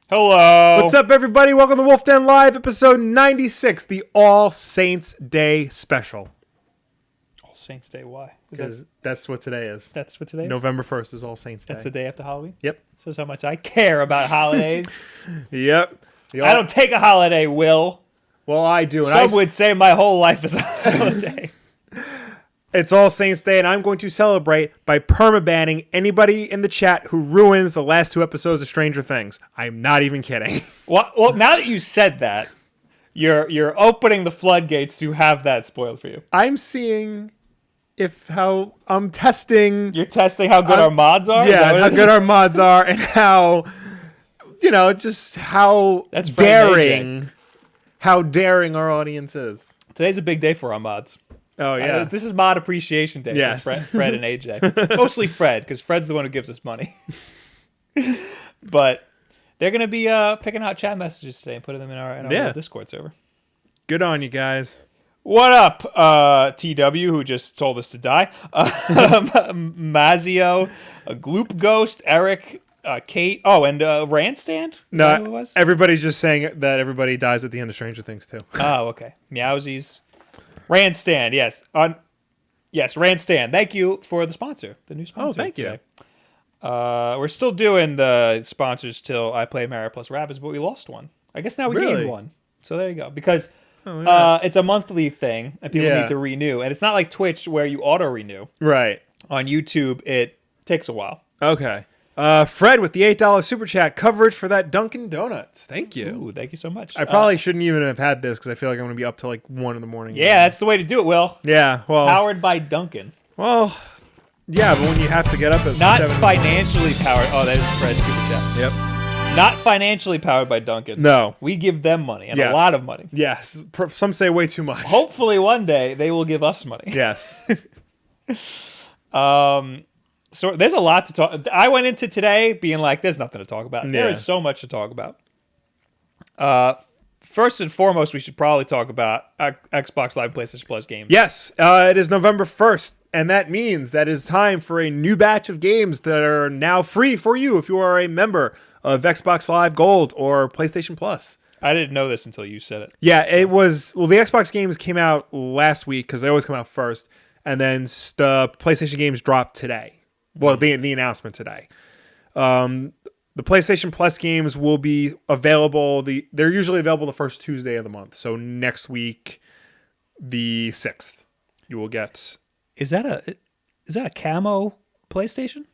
Hello. What's up, everybody? Welcome to Wulff Den Live, episode 96, the All Saints Day special. All Saints Day, why? Because that's what today is. That's what today is? November 1st is All Saints Day. That's the day after Halloween? Yep. Shows how much I care about holidays. Yep. I don't take a holiday, Will. Well, I do. And Some would say my whole life is a holiday. It's All Saints Day, and I'm going to celebrate by permabanning anybody in the chat who ruins the last two episodes of Stranger Things. I'm not even kidding. Well, now that you said that, you're opening the floodgates to have that spoiled for you. I'm seeing how I'm testing. You're testing how good our mods are? Yeah, how good our mods are, and how, just how That's daring our audience is. Today's a big day for our mods. Oh, yeah. This is Mod Appreciation Day for Fred and AJ. Mostly Fred, because Fred's the one who gives us money. But they're going to be picking out chat messages today and putting them in our little Discord server. Good on you guys. What up, TW, who just told us to die? Mazio, Gloop Ghost, Eric, Kate, and Randstand? No, everybody's just saying that everybody dies at the end of Stranger Things, too. Oh, okay. Meowsies. Randstand, yes. Yes, Randstand. Thank you for the sponsor, the new sponsor. Oh, thank today. You. We're still doing the sponsors till I play Mario plus Rabbids, but we lost one. I guess now we gained one. So there you go. Because it's a monthly thing, and people need to renew. And it's not like Twitch where you auto-renew. Right. On YouTube, it takes a while. Okay. Fred with the $8 super chat coverage for that Dunkin Donuts. Thank you. Ooh, thank you so much. I probably shouldn't even have had this because I feel like I'm going to be up till like 1 in the morning. Yeah, that's the way to do it, Will. Yeah, well. Powered by Dunkin. Well, yeah, but when you have to get up at Not financially powered. Oh, that is Fred's super chat. Yep. Not financially powered by Dunkin. No. We give them money, and a lot of money. Yes. Some say way too much. Hopefully one day they will give us money. Yes. So there's a lot to talk. I went into today being like, there's nothing to talk about. Yeah. There is so much to talk about. First and foremost, we should probably talk about Xbox Live PlayStation Plus games. Yes, it is November 1st, and that means that it's time for a new batch of games that are now free for you if you are a member of Xbox Live Gold or PlayStation Plus. I didn't know this until you said it. Yeah, it was... Well, the Xbox games came out last week because they always come out first, and then the PlayStation games dropped today. Well, the announcement today. The PlayStation Plus games will be available. They're usually available the first Tuesday of the month. So next week, the 6th, you will get. Is that a camo PlayStation?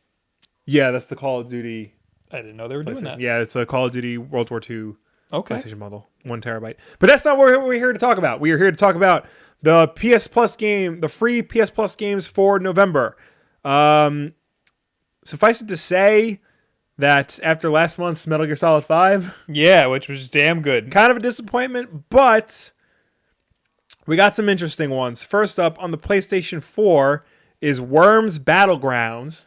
Yeah, that's the Call of Duty. I didn't know they were doing that. Yeah, it's a Call of Duty World War II PlayStation model, 1 terabyte. But that's not what we're here to talk about. We are here to talk about the PS Plus game, the free PS Plus games for November. Suffice it to say that after last month's Metal Gear Solid 5... Yeah, which was damn good. Kind of a disappointment, but we got some interesting ones. First up, on the PlayStation 4 is Worms Battlegrounds,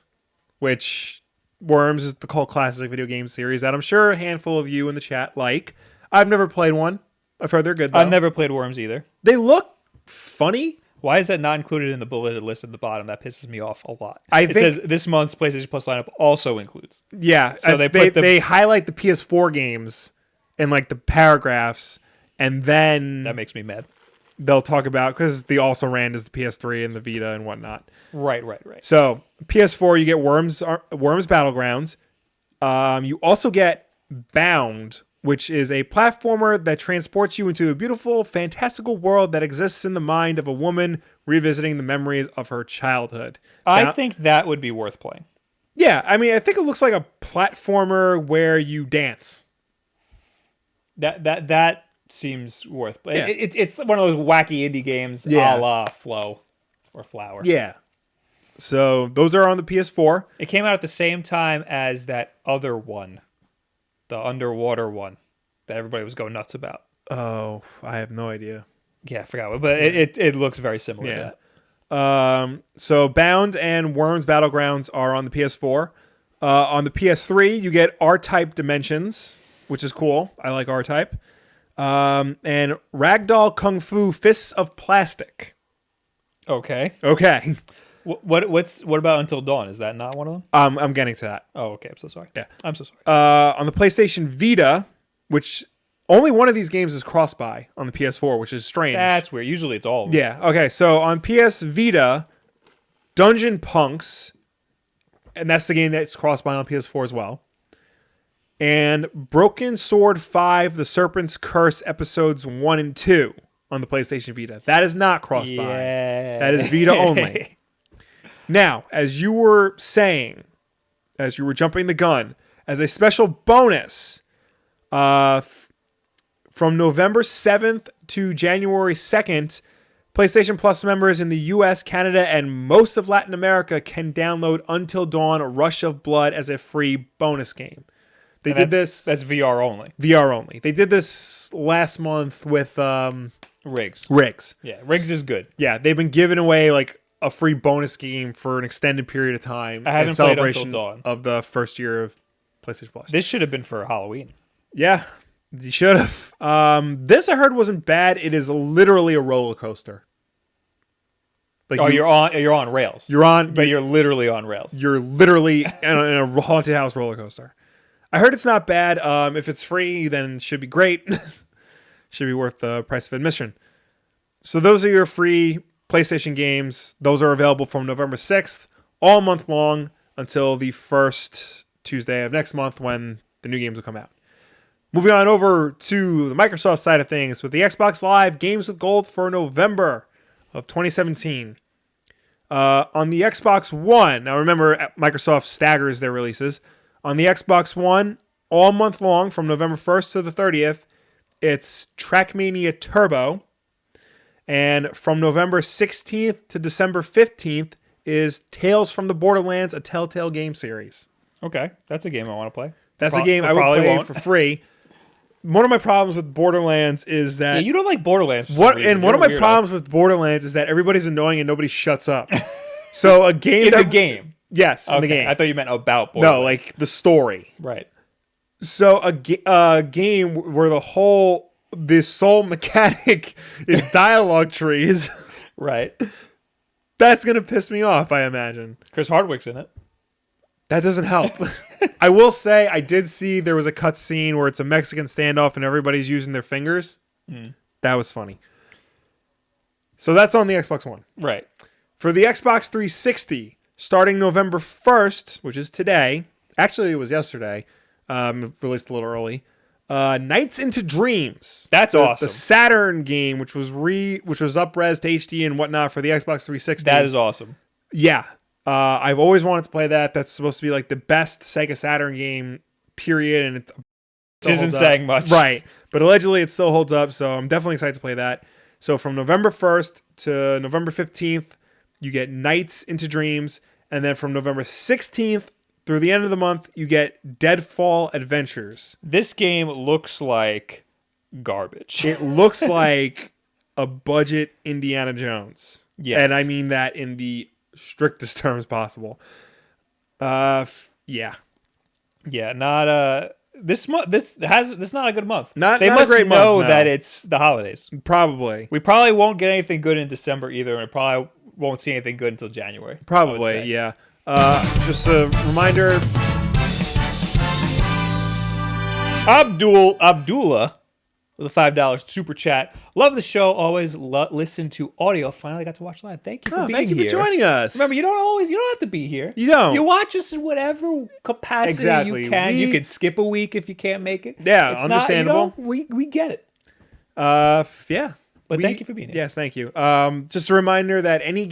which Worms is the cult classic video game series that I'm sure a handful of you in the chat like. I've never played one. I've heard they're good, though. I've never played Worms either. They look funny. Why is that not included in the bulleted list at the bottom? That pisses me off a lot. It says this month's PlayStation Plus lineup also includes. Yeah, so they highlight the PS4 games in like the paragraphs, and then that makes me mad. They'll talk about because the also ran is the PS3 and the Vita and whatnot. Right. So PS4, you get Worms Battlegrounds. You also get Bound, which is a platformer that transports you into a beautiful, fantastical world that exists in the mind of a woman revisiting the memories of her childhood. I think that would be worth playing. Yeah, I mean, I think it looks like a platformer where you dance. That seems worth playing. Yeah. It's one of those wacky indie games a la Flow or Flower. Yeah. So those are on the PS4. It came out at the same time as that other one. The underwater one that everybody was going nuts about. Oh, I have no idea. Yeah, I forgot. But it looks very similar to that. So Bound and Worms Battlegrounds are on the PS4. On the PS3, you get R-Type Dimensions, which is cool. I like R-Type. And Ragdoll Kung Fu Fists of Plastic. Okay. What about Until Dawn? Is that not one of them? I'm getting to that. Oh, okay. I'm so sorry. Yeah. I'm so sorry. On the PlayStation Vita, which only one of these games is cross-buy on the PS4, which is strange. That's weird. Usually it's all of them. Yeah. Okay. So on PS Vita, Dungeon Punks, and that's the game that's cross-buy on PS4 as well. And Broken Sword 5: The Serpent's Curse episodes 1 and 2 on the PlayStation Vita. That is not cross-buy. Yeah. That is Vita only. Now, as you were saying, as you were jumping the gun, as a special bonus, from November 7th to January 2nd, PlayStation Plus members in the US, Canada, and most of Latin America can download Until Dawn: Rush of Blood as a free bonus game. They did this. That's VR only. VR only. They did this last month with Rigs. Yeah, Rigs is good. Yeah, they've been giving away like a free bonus game for an extended period of time. I haven't in played celebration Until Dawn. of the first year of PlayStation Plus. This should have been for Halloween. Yeah, you should have. This I heard wasn't bad. It is literally a roller coaster. Like you're on rails. You're literally on rails. You're literally in a haunted house roller coaster. I heard it's not bad. If it's free, then it should be great. Should be worth the price of admission. So those are your free PlayStation games. Those are available from November 6th, all month long until the first Tuesday of next month when the new games will come out. Moving on over to the Microsoft side of things with the Xbox Live Games with Gold for November of 2017. On the Xbox One, now remember Microsoft staggers their releases. On the Xbox One, all month long from November 1st to the 30th, it's Trackmania Turbo. And from November 16th to December 15th is Tales from the Borderlands, a Telltale game series. Okay, that's a game I want to play. That's a game I would play for free. One of my problems with Borderlands is that... Yeah, you don't like Borderlands for some reason. And one of my problems with Borderlands is that everybody's annoying and nobody shuts up. So a game... the game? Yes, in the game. I thought you meant about Borderlands. No, like the story. Right. So a game where the sole mechanic is dialogue trees. Right. That's going to piss me off, I imagine. Chris Hardwick's in it. That doesn't help. I will say I did see there was a cut scene where it's a Mexican standoff and everybody's using their fingers. That was funny. So that's on the Xbox One. Right. For the Xbox 360, starting November 1st, which is today. Actually, it was yesterday. Released a little early. Nights into Dreams. That's awesome. The Saturn game, which was up-res to HD and whatnot for the Xbox 360. That is awesome. Yeah. I've always wanted to play that. That's supposed to be like the best Sega Saturn game, period. And it isn't saying much. Right. But allegedly it still holds up, so I'm definitely excited to play that. So from November 1st to November 15th, you get Nights into Dreams. And then from November 16th through the end of the month, you get Deadfall Adventures. This game looks like garbage. It looks like a budget Indiana Jones. Yes. And I mean that in the strictest terms possible. Yeah. Yeah, not this month. This is not a good month. Not a great month, no. that it's the holidays. Probably. We probably won't get anything good in December either, and we probably won't see anything good until January. Probably, yeah. Just a reminder. Abdullah with a $5 super chat. Love the show. Always listen to audio. Finally got to watch live. Thank you for being here. Thank you for joining us. Remember, you don't have to be here. You don't. You watch us in whatever capacity you can. You can skip a week if you can't make it. Yeah, it's understandable. We get it. Yeah. But thank you for being here. Yes, thank you. Just a reminder that any of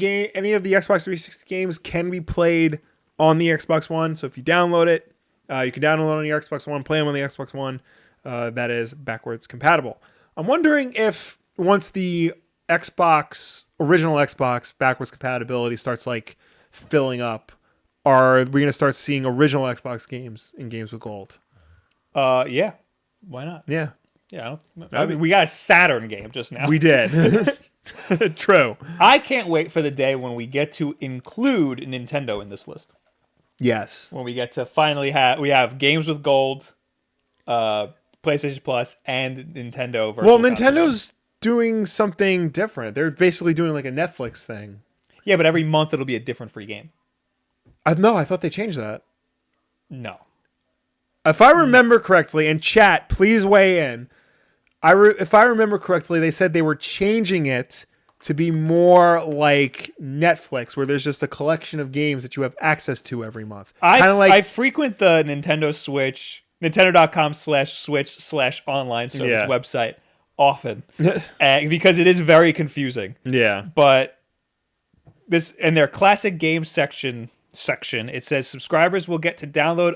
the Xbox 360 games can be played on the Xbox One. So if you download it, you can download it on your Xbox One, play them on the Xbox One. That is backwards compatible. I'm wondering if once the original Xbox backwards compatibility starts like filling up, are we going to start seeing original Xbox games in Games with Gold? Yeah. Why not? Yeah. Yeah, I mean, we got a Saturn game just now. We did. True. I can't wait for the day when we get to include Nintendo in this list. Yes. When we get to finally have Games with Gold, PlayStation Plus, and Nintendo. Well, Nintendo's doing something different. They're basically doing like a Netflix thing. Yeah, but every month it'll be a different free game. No, I thought they changed that. No. If I remember correctly, and chat, please weigh in. If I remember correctly, they said they were changing it to be more like Netflix, where there's just a collection of games that you have access to every month. I frequent the Nintendo Switch, Nintendo.com/Switch/online service website often because it is very confusing. Yeah. But this, in their classic games section, it says subscribers will get to download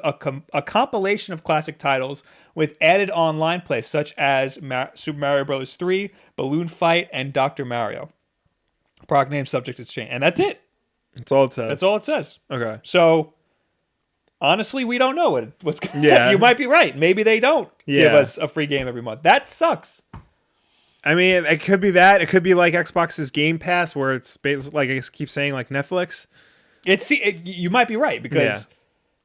a compilation of classic titles with added online play, such as Super Mario Bros. 3, Balloon Fight, and Dr. Mario. Product name subject is changed. And that's it. That's all it says. That's all it says. Okay. So, honestly, we don't know what's going to happen. You might be right. Maybe they don't give us a free game every month. That sucks. I mean, it could be that. It could be like Xbox's Game Pass, where it's basically, like I keep saying, like Netflix. You might be right, because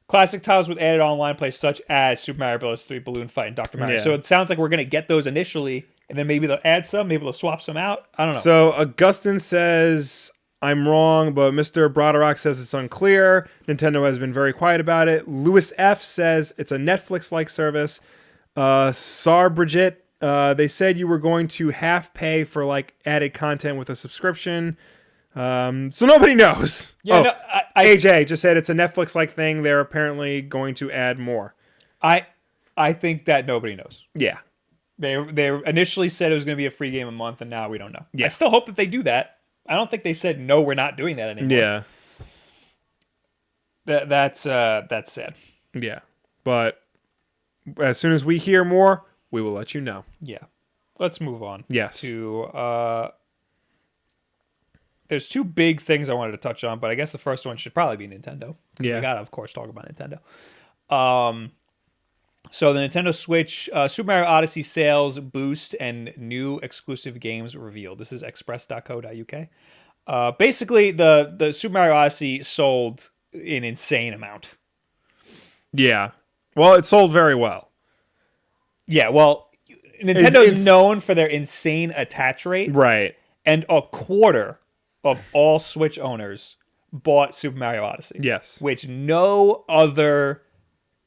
classic titles with added online play, such as Super Mario Bros. 3, Balloon Fight, and Dr. Mario. So it sounds like we're going to get those initially, and then maybe they'll add some, maybe they'll swap some out. I don't know. So Augustin says, I'm wrong, but Mr. Broderick says it's unclear. Nintendo has been very quiet about it. Louis F. says it's a Netflix-like service. Sar Bridget, they said you were going to half pay for like added content with a subscription. So nobody knows. AJ just said it's a Netflix-like thing. They're apparently going to add more. I think that nobody knows. Yeah. They initially said it was going to be a free game a month, and now we don't know. Yeah. I still hope that they do that. I don't think they said, no, we're not doing that anymore. Yeah. That's sad. Yeah. But as soon as we hear more, we will let you know. Yeah. Let's move on. Yes. There's two big things I wanted to touch on, but I guess the first one should probably be Nintendo. Yeah. We got to, of course, talk about Nintendo. So the Nintendo Switch, Super Mario Odyssey sales boost and new exclusive games revealed. This is express.co.uk. Basically, the Super Mario Odyssey sold an insane amount. Yeah. Well, it sold very well. Yeah, well, Nintendo's known for their insane attach rate. Right. And a quarter of all Switch owners bought Super Mario Odyssey. Yes. Which no other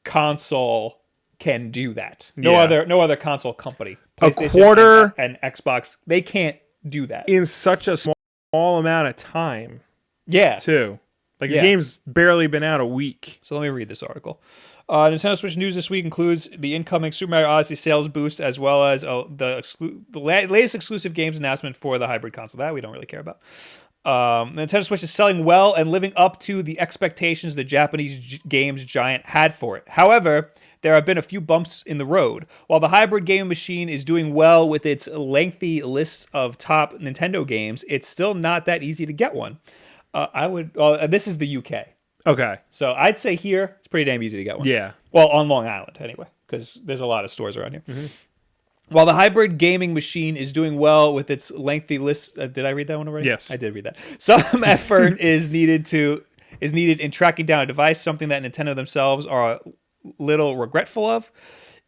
console can do that. No other console company. A quarter and Xbox, they can't do that. In such a small amount of time. Yeah. Too. Like the game's barely been out a week. So let me read this article. Nintendo Switch news this week includes the incoming Super Mario Odyssey sales boost, as well as the latest exclusive games announcement for the hybrid console. That we don't really care about. Nintendo Switch is selling well and living up to the expectations the Japanese games giant had for it. However, there have been a few bumps in the road. While the hybrid gaming machine is doing well with its lengthy list of top Nintendo games, it's still not that easy to get one. This is the UK. Okay. So I'd say here, it's pretty damn easy to get one. Yeah. Well, on Long Island, anyway, because there's a lot of stores around here. Mm-hmm. While the hybrid gaming machine is doing well with its lengthy list... did I read that one already? Yes. I did read that. Some effort is needed in tracking down a device, something that Nintendo themselves are a little regretful of.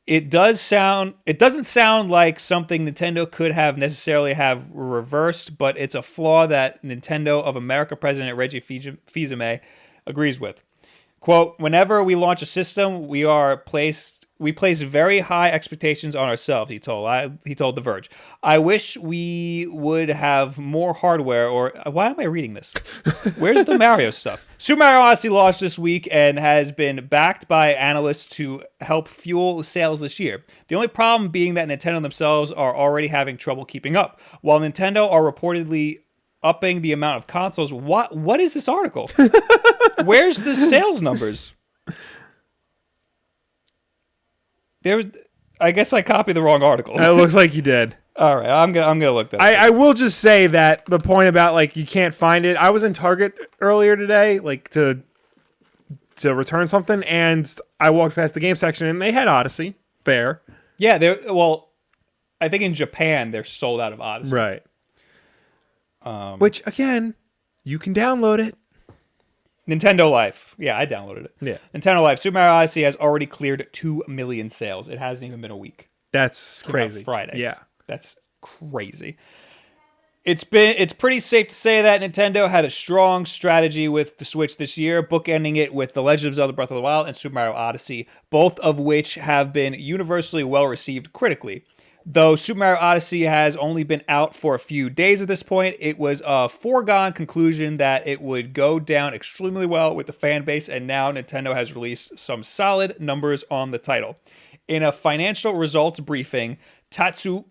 It doesn't sound like something Nintendo could have necessarily have reversed, but it's a flaw that Nintendo of America President Reggie Fils-Aimé agrees with. Quote, whenever we launch a system, we place very high expectations on ourselves, he told The Verge. I wish we would have more hardware, or why am I reading this? Where's the Mario stuff? Super Mario Odyssey launched this week and has been backed by analysts to help fuel sales this year. The only problem being that Nintendo themselves are already having trouble keeping up. While Nintendo are reportedly upping the amount of consoles, what is this article? Where's the sales numbers? I guess I copied the wrong article. It looks like you did. All right, I'm gonna look that up. I will just say that the point about like you can't find it. I was in Target earlier today, like to return something, and I walked past the game section and they had Odyssey there. Yeah, I think in Japan they're sold out of Odyssey. Right. Which again, you can download it. Nintendo Life. Yeah, I downloaded it. Yeah. Nintendo Life. Super Mario Odyssey has already cleared 2 million sales. It hasn't even been a week. That's crazy. Friday. Yeah. That's crazy. It's pretty safe to say that Nintendo had a strong strategy with the Switch this year, bookending it with The Legend of Zelda Breath of the Wild and Super Mario Odyssey, both of which have been universally well received critically. Though Super Mario Odyssey has only been out for a few days at this point, it was a foregone conclusion that it would go down extremely well with the fan base, and now Nintendo has released some solid numbers on the title. In a financial results briefing, Tatsumi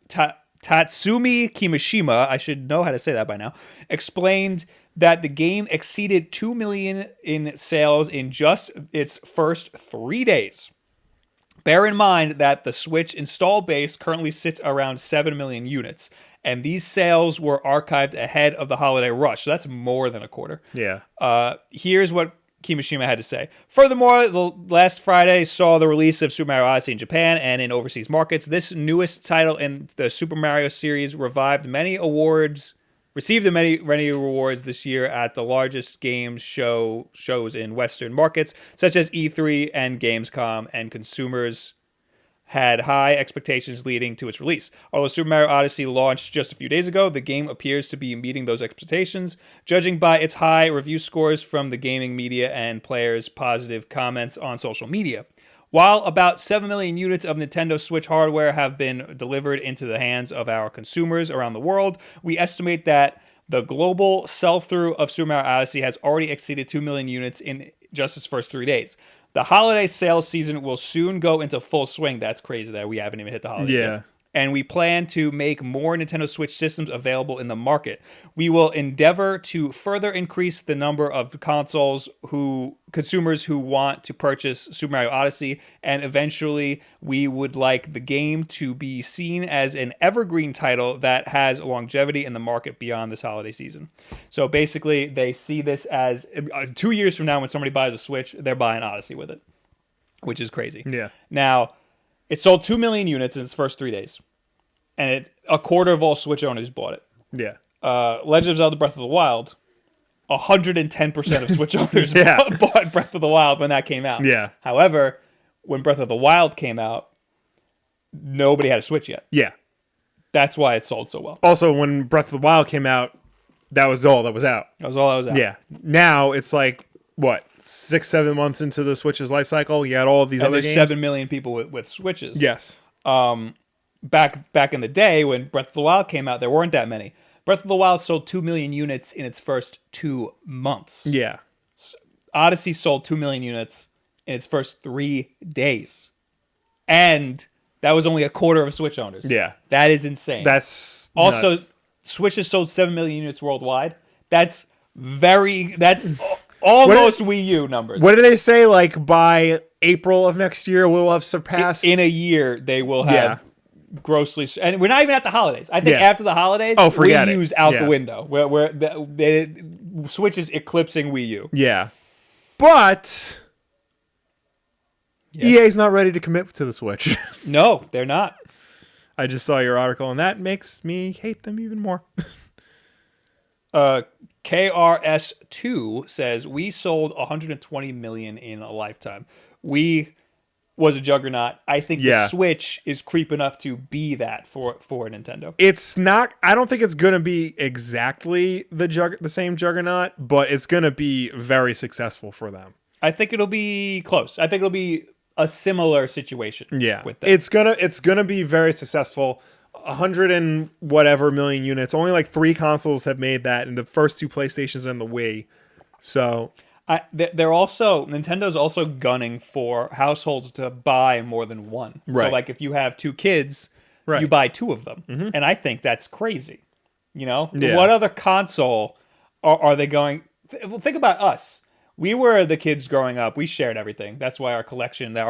Kimishima, I should know how to say that by now, explained that the game exceeded 2 million in sales in just its first 3 days. Bear in mind that the Switch install base currently sits around 7 million units, and these sales were archived ahead of the holiday rush, so that's more than a quarter. Yeah. Here's what Kimishima had to say. Furthermore, the last Friday saw the release of Super Mario Odyssey in Japan and in overseas markets. This newest title in the Super Mario series received many awards this year at the largest games shows in Western markets, such as E3 and Gamescom, and consumers had high expectations leading to its release. Although Super Mario Odyssey launched just a few days ago, the game appears to be meeting those expectations, judging by its high review scores from the gaming media and players' positive comments on social media. While about 7 million units of Nintendo Switch hardware have been delivered into the hands of our consumers around the world, we estimate that the global sell-through of Super Mario Odyssey has already exceeded 2 million units in just its first 3 days. The holiday sales season will soon go into full swing. That's crazy that we haven't even hit the holidays yet. And we plan to make more Nintendo Switch systems available in the market. We will endeavor to further increase the number of consumers who want to purchase Super Mario Odyssey, and eventually we would like the game to be seen as an evergreen title that has longevity in the market beyond this holiday season. So basically, they see this as 2 years from now when somebody buys a Switch, they're buying Odyssey with it, which is crazy. Yeah. Now, it sold 2 million units in its first 3 days, and a quarter of all Switch owners bought it. Yeah. Legend of Zelda Breath of the Wild, 110% of Switch owners bought Breath of the Wild when that came out. Yeah. However, when Breath of the Wild came out, nobody had a Switch yet. Yeah. That's why it sold so well. Also, when Breath of the Wild came out, that was all that was out. That was all that was out. Yeah. Now it's like, what, 6-7 months into the Switch's life cycle? You got all of these other games. 7 million people with Switches. Yes. Back in the day when Breath of the Wild came out, there weren't that many. Breath of the Wild sold 2 million units in its first 2 months. Yeah. Odyssey sold 2 million units in its first 3 days. And that was only a quarter of Switch owners. Yeah. That is insane. That's also nuts. Switch has sold 7 million units worldwide. That's almost Wii U numbers. What do they say? Like by April of next year, we'll have surpassed. In a year, they will have grossly. And we're not even at the holidays. I think after the holidays, forget Wii it. U's out the window. Where Switch is eclipsing Wii U. Yeah. But EA's not ready to commit to the Switch. No, they're not. I just saw your article, and that makes me hate them even more. KRS2 says, we sold 120 million in a lifetime. Wii was a juggernaut. I think the Switch is creeping up to be that for Nintendo. It's not. I don't think it's going to be exactly the same juggernaut, but it's going to be very successful for them. I think it'll be close. I think it'll be a similar situation. Yeah, with them. It's gonna be very successful. 100 and whatever million units. Only like 3 consoles have made that, in the first 2 PlayStations and the Wii. So Nintendo's also gunning for households to buy more than one. Right. So like if you have 2 kids, you buy 2 of them, and I think that's crazy. You know, what other console are they going? Think about us. We were the kids growing up. We shared everything. That's why our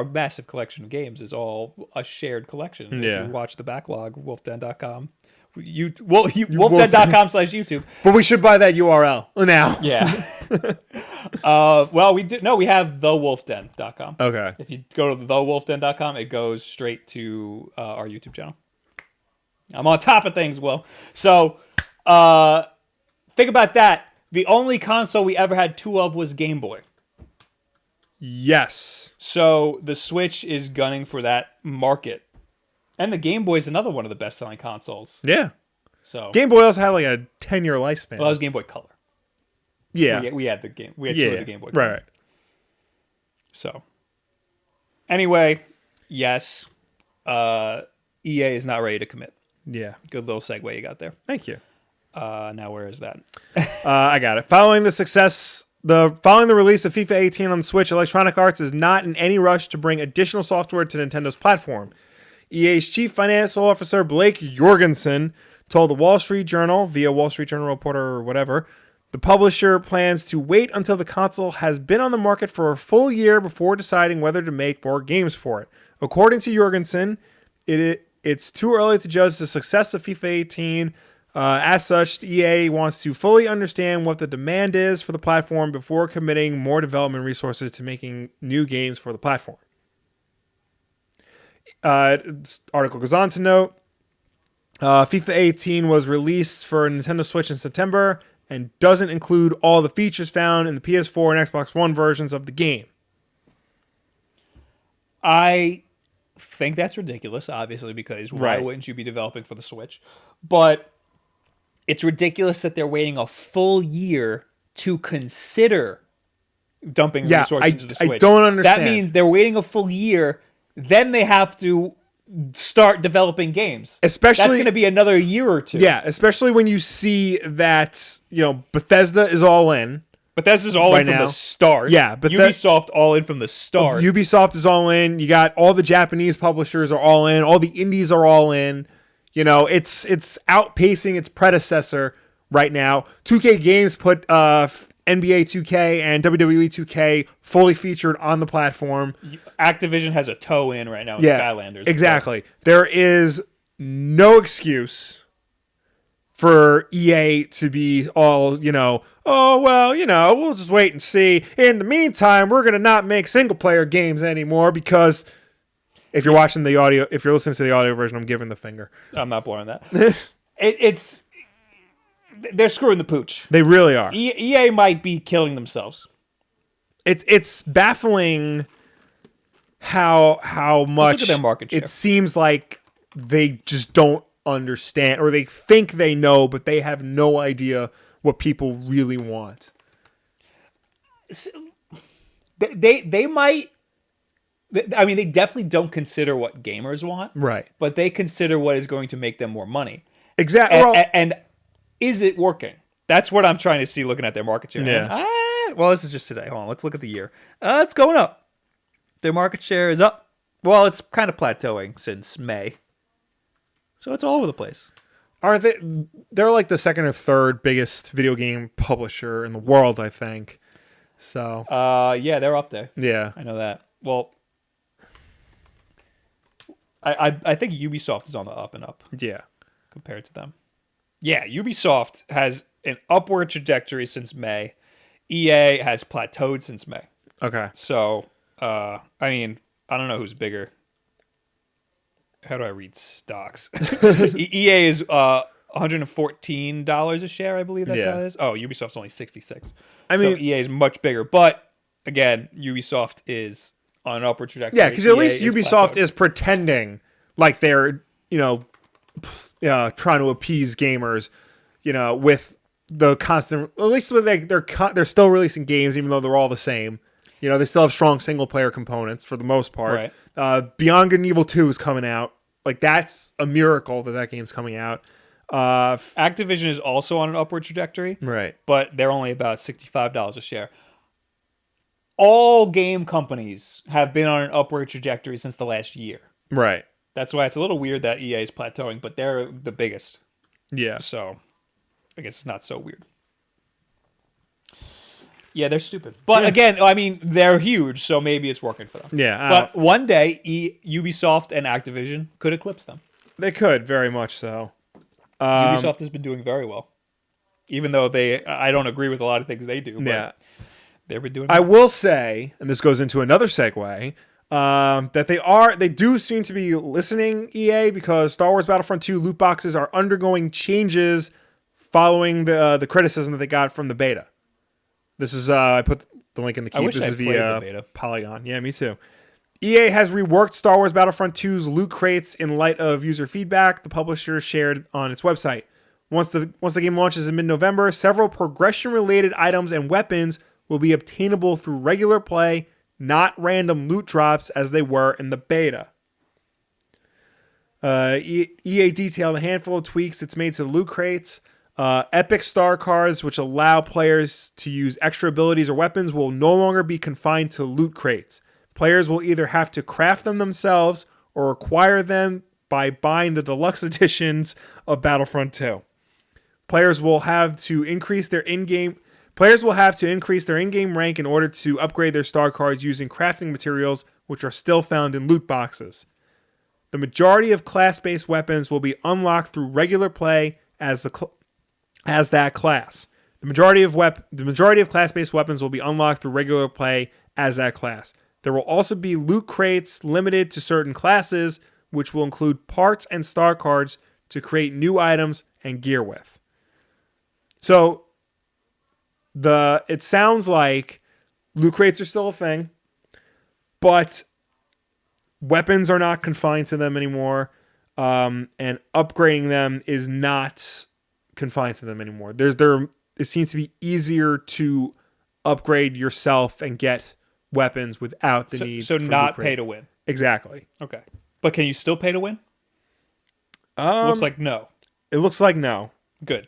massive collection of games is all a shared collection. Yeah. If you watch the backlog, wulffden.com. Wulffden.com/YouTube. But we should buy that URL now. Yeah. Well, we do. No, we have thewulffden.com. Okay. If you go to thewulffden.com, it goes straight to our YouTube channel. I'm on top of things, Will. So think about that. The only console we ever had 2 of was Game Boy. Yes. So the Switch is gunning for that market. And the Game Boy is another one of the best-selling consoles. Yeah. So Game Boy also had like a 10-year lifespan. Well, that was Game Boy Color. Yeah. We had the game. We had two of the Game Boy Color. Right. So anyway, yes, EA is not ready to commit. Yeah. Good little segue you got there. Thank you. Now where is that? I got it. Following the release of FIFA 18 on the Switch, Electronic Arts is not in any rush to bring additional software to Nintendo's platform. EA's chief financial officer, Blake Jorgensen, told the Wall Street Journal, via Wall Street Journal reporter or whatever, the publisher plans to wait until the console has been on the market for a full year before deciding whether to make more games for it. According to Jorgensen, it's too early to judge the success of FIFA 18. As such, EA wants to fully understand what the demand is for the platform before committing more development resources to making new games for the platform. This article goes on to note, FIFA 18 was released for Nintendo Switch in September and doesn't include all the features found in the PS4 and Xbox One versions of the game. I think that's ridiculous, obviously, because why Right. wouldn't you be developing for the Switch? But it's ridiculous that they're waiting a full year to consider dumping resources into the Switch. I don't understand. That means they're waiting a full year, then they have to start developing games. Especially, that's going to be another year or two. Yeah, especially when you see that, Bethesda is all in. Bethesda's all in from the start. Yeah, Ubisoft all in from the start. Ubisoft is all in. You got all the Japanese publishers are all in. All the indies are all in. It's outpacing its predecessor right now. 2K Games put NBA 2K and WWE 2K fully featured on the platform. Activision has a toe in right now with Skylanders. Exactly. There is no excuse for EA to be all, we'll just wait and see. In the meantime, we're going to not make single-player games anymore because if you're watching the audio, if you're listening to the audio version, I'm giving the finger. I'm not blowing that. They're screwing the pooch. They really are. EA might be killing themselves. It's baffling how much look at their market share. It seems like they just don't understand, or they think they know, but they have no idea what people really want. They might. I mean, they definitely don't consider what gamers want, right? But they consider what is going to make them more money. Exactly. And is it working? That's what I'm trying to see looking at their market share. Yeah. Well, this is just today. Hold on. Let's look at the year. It's going up. Their market share is up. Well, it's kind of plateauing since May. So it's all over the place. Are they? They're like the second or third biggest video game publisher in the world, I think. So. Yeah, they're up there. Yeah, I know that. Well, I think Ubisoft is on the up and up. Yeah, compared to them. Yeah, Ubisoft has an upward trajectory since May. EA has plateaued since May. Okay. So, I mean, I don't know who's bigger. How do I read stocks? EA is $114 a share, I believe that's how it is. Oh, Ubisoft's only 66. I mean, so EA is much bigger, but again, Ubisoft is on an upward trajectory. Yeah, because at least Ubisoft is pretending like they're, trying to appease gamers, with the constant. At least with they're still releasing games, even though they're all the same. They still have strong single player components for the most part. Right. Beyond Good and Evil 2 is coming out. Like, that's a miracle that game's coming out. Activision is also on an upward trajectory. Right. But they're only about $65 a share. All game companies have been on an upward trajectory since the last year. Right. That's why it's a little weird that EA is plateauing, but they're the biggest. Yeah. So, I guess it's not so weird. Yeah, they're stupid. But again, I mean, they're huge, so maybe it's working for them. Yeah. But one day, Ubisoft and Activision could eclipse them. They could, very much so. Ubisoft has been doing very well. Even though I don't agree with a lot of things they do. But they've been doing well. I will say, and this goes into another segue, that they do seem to be listening, EA, because Star Wars Battlefront 2 loot boxes are undergoing changes following the criticism that they got from the beta. This is I put the link in the keep. This is via Polygon. Yeah, me too. EA has reworked Star Wars Battlefront 2's loot crates in light of user feedback the publisher shared on its website. Once the game launches in mid-November, several progression-related items and weapons will be obtainable through regular play, not random loot drops as they were in the beta. EA detailed a handful of tweaks it's made to loot crates. Epic star cards, which allow players to use extra abilities or weapons, will no longer be confined to loot crates. Players will either have to craft them themselves or acquire them by buying the deluxe editions of Battlefront 2. Players will have to increase their in-game rank in order to upgrade their star cards using crafting materials, which are still found in loot boxes. The majority of class-based weapons will be unlocked through regular play as that class. The majority of class-based weapons will be unlocked through regular play as that class. There will also be loot crates limited to certain classes, which will include parts and star cards to create new items and gear with. So, it sounds like loot crates are still a thing, but weapons are not confined to them anymore, and upgrading them is not confined to them anymore. It seems to be easier to upgrade yourself and get weapons without the need. So not pay to win. Exactly. Okay, but can you still pay to win? Looks like no. It looks like no. Good.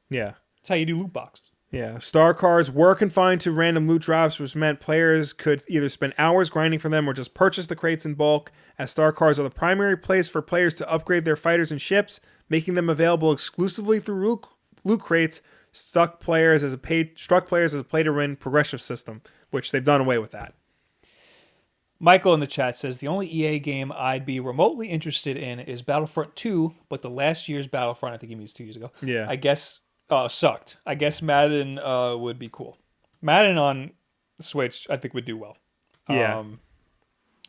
Yeah. That's how you do loot boxes. Yeah. Star cards were confined to random loot drops, which meant players could either spend hours grinding for them or just purchase the crates in bulk, as star cards are the primary place for players to upgrade their fighters and ships, making them available exclusively through loot crates. Struck players as a play-to-win progressive system, which they've done away with that. Michael in the chat says, the only EA game I'd be remotely interested in is Battlefront 2, but the last year's Battlefront, I think he means 2 years ago, yeah, I guess sucked. I guess Madden would be cool. Madden on Switch, I think, would do well. Yeah.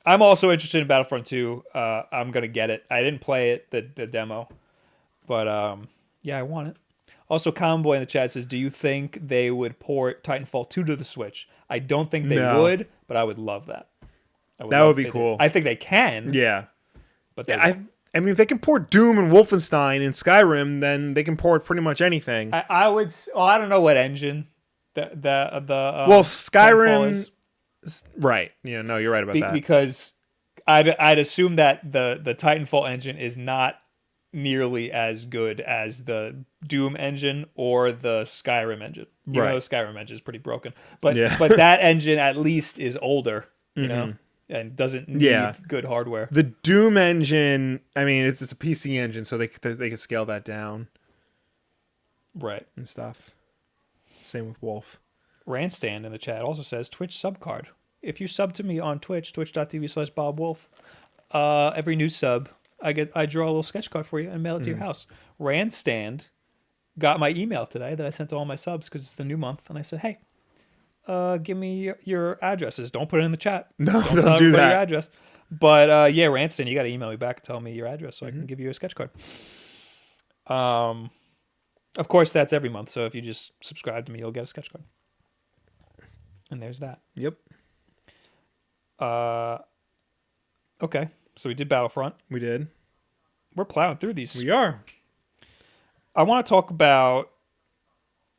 I'm also interested in Battlefront 2. I'm going to get it. I didn't play it, the demo, but yeah, I want it. Also, Comboy in the chat says, do you think they would port Titanfall 2 to the Switch? I don't think they would, but I would love that. That would be cool. I think they can. Yeah. But I mean, if they can port Doom and Wolfenstein and Skyrim, then they can port pretty much anything. I would. Oh, I don't know what engine Skyrim is. Right. Yeah. No, you're right about that. Because I'd assume that the Titanfall engine is not nearly as good as the Doom engine or the Skyrim engine. Even though the Skyrim engine is pretty broken, but that engine at least is older. You know. And doesn't need good hardware. The Doom engine, I mean, it's a PC engine, so they could scale that down, right, and stuff. Same with Wulff. Randstand in the chat also says Twitch sub card. If you sub to me on Twitch, twitch.tv/BobWolf, every new sub, I draw a little sketch card for you and mail it to your house. Randstand got my email today that I sent to all my subs because it's the new month, and I said, hey. Give me your addresses. Don't put it in the chat. No, don't do that. Your address. But yeah, Ranston, you got to email me back and tell me your address so I can give you a sketch card. Of course, that's every month. So if you just subscribe to me, you'll get a sketch card. And there's that. Yep. Okay, so we did Battlefront. We did. We're plowing through these. We are. I want to talk about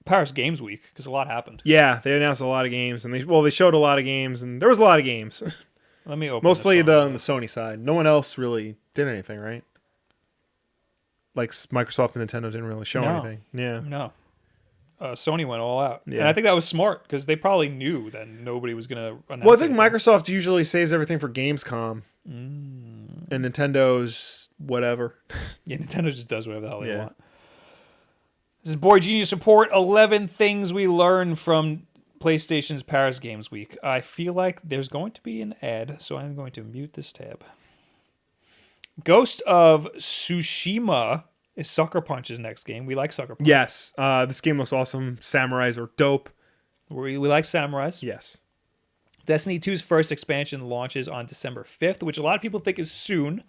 Paris Games Week because a lot happened. Yeah, they announced a lot of games, and they showed a lot of games, and there was a lot of games. Let me open. Mostly on the Sony side. No one else really did anything, right? Like Microsoft and Nintendo didn't really show anything. Yeah, no. Sony went all out, and I think that was smart because they probably knew that nobody was going to announce. Well, I think anything. Microsoft usually saves everything for Gamescom, and Nintendo's whatever. Yeah, Nintendo just does whatever the hell they want. This is Boy Genius Report, 11 things we learned from PlayStation's Paris Games Week. I feel like there's going to be an ad, so I'm going to mute this tab. Ghost of Tsushima is Sucker Punch's next game. We like Sucker Punch. Yes, this game looks awesome. Samurais are dope. We like samurais. Yes. Destiny 2's first expansion launches on December 5th, which a lot of people think is soon,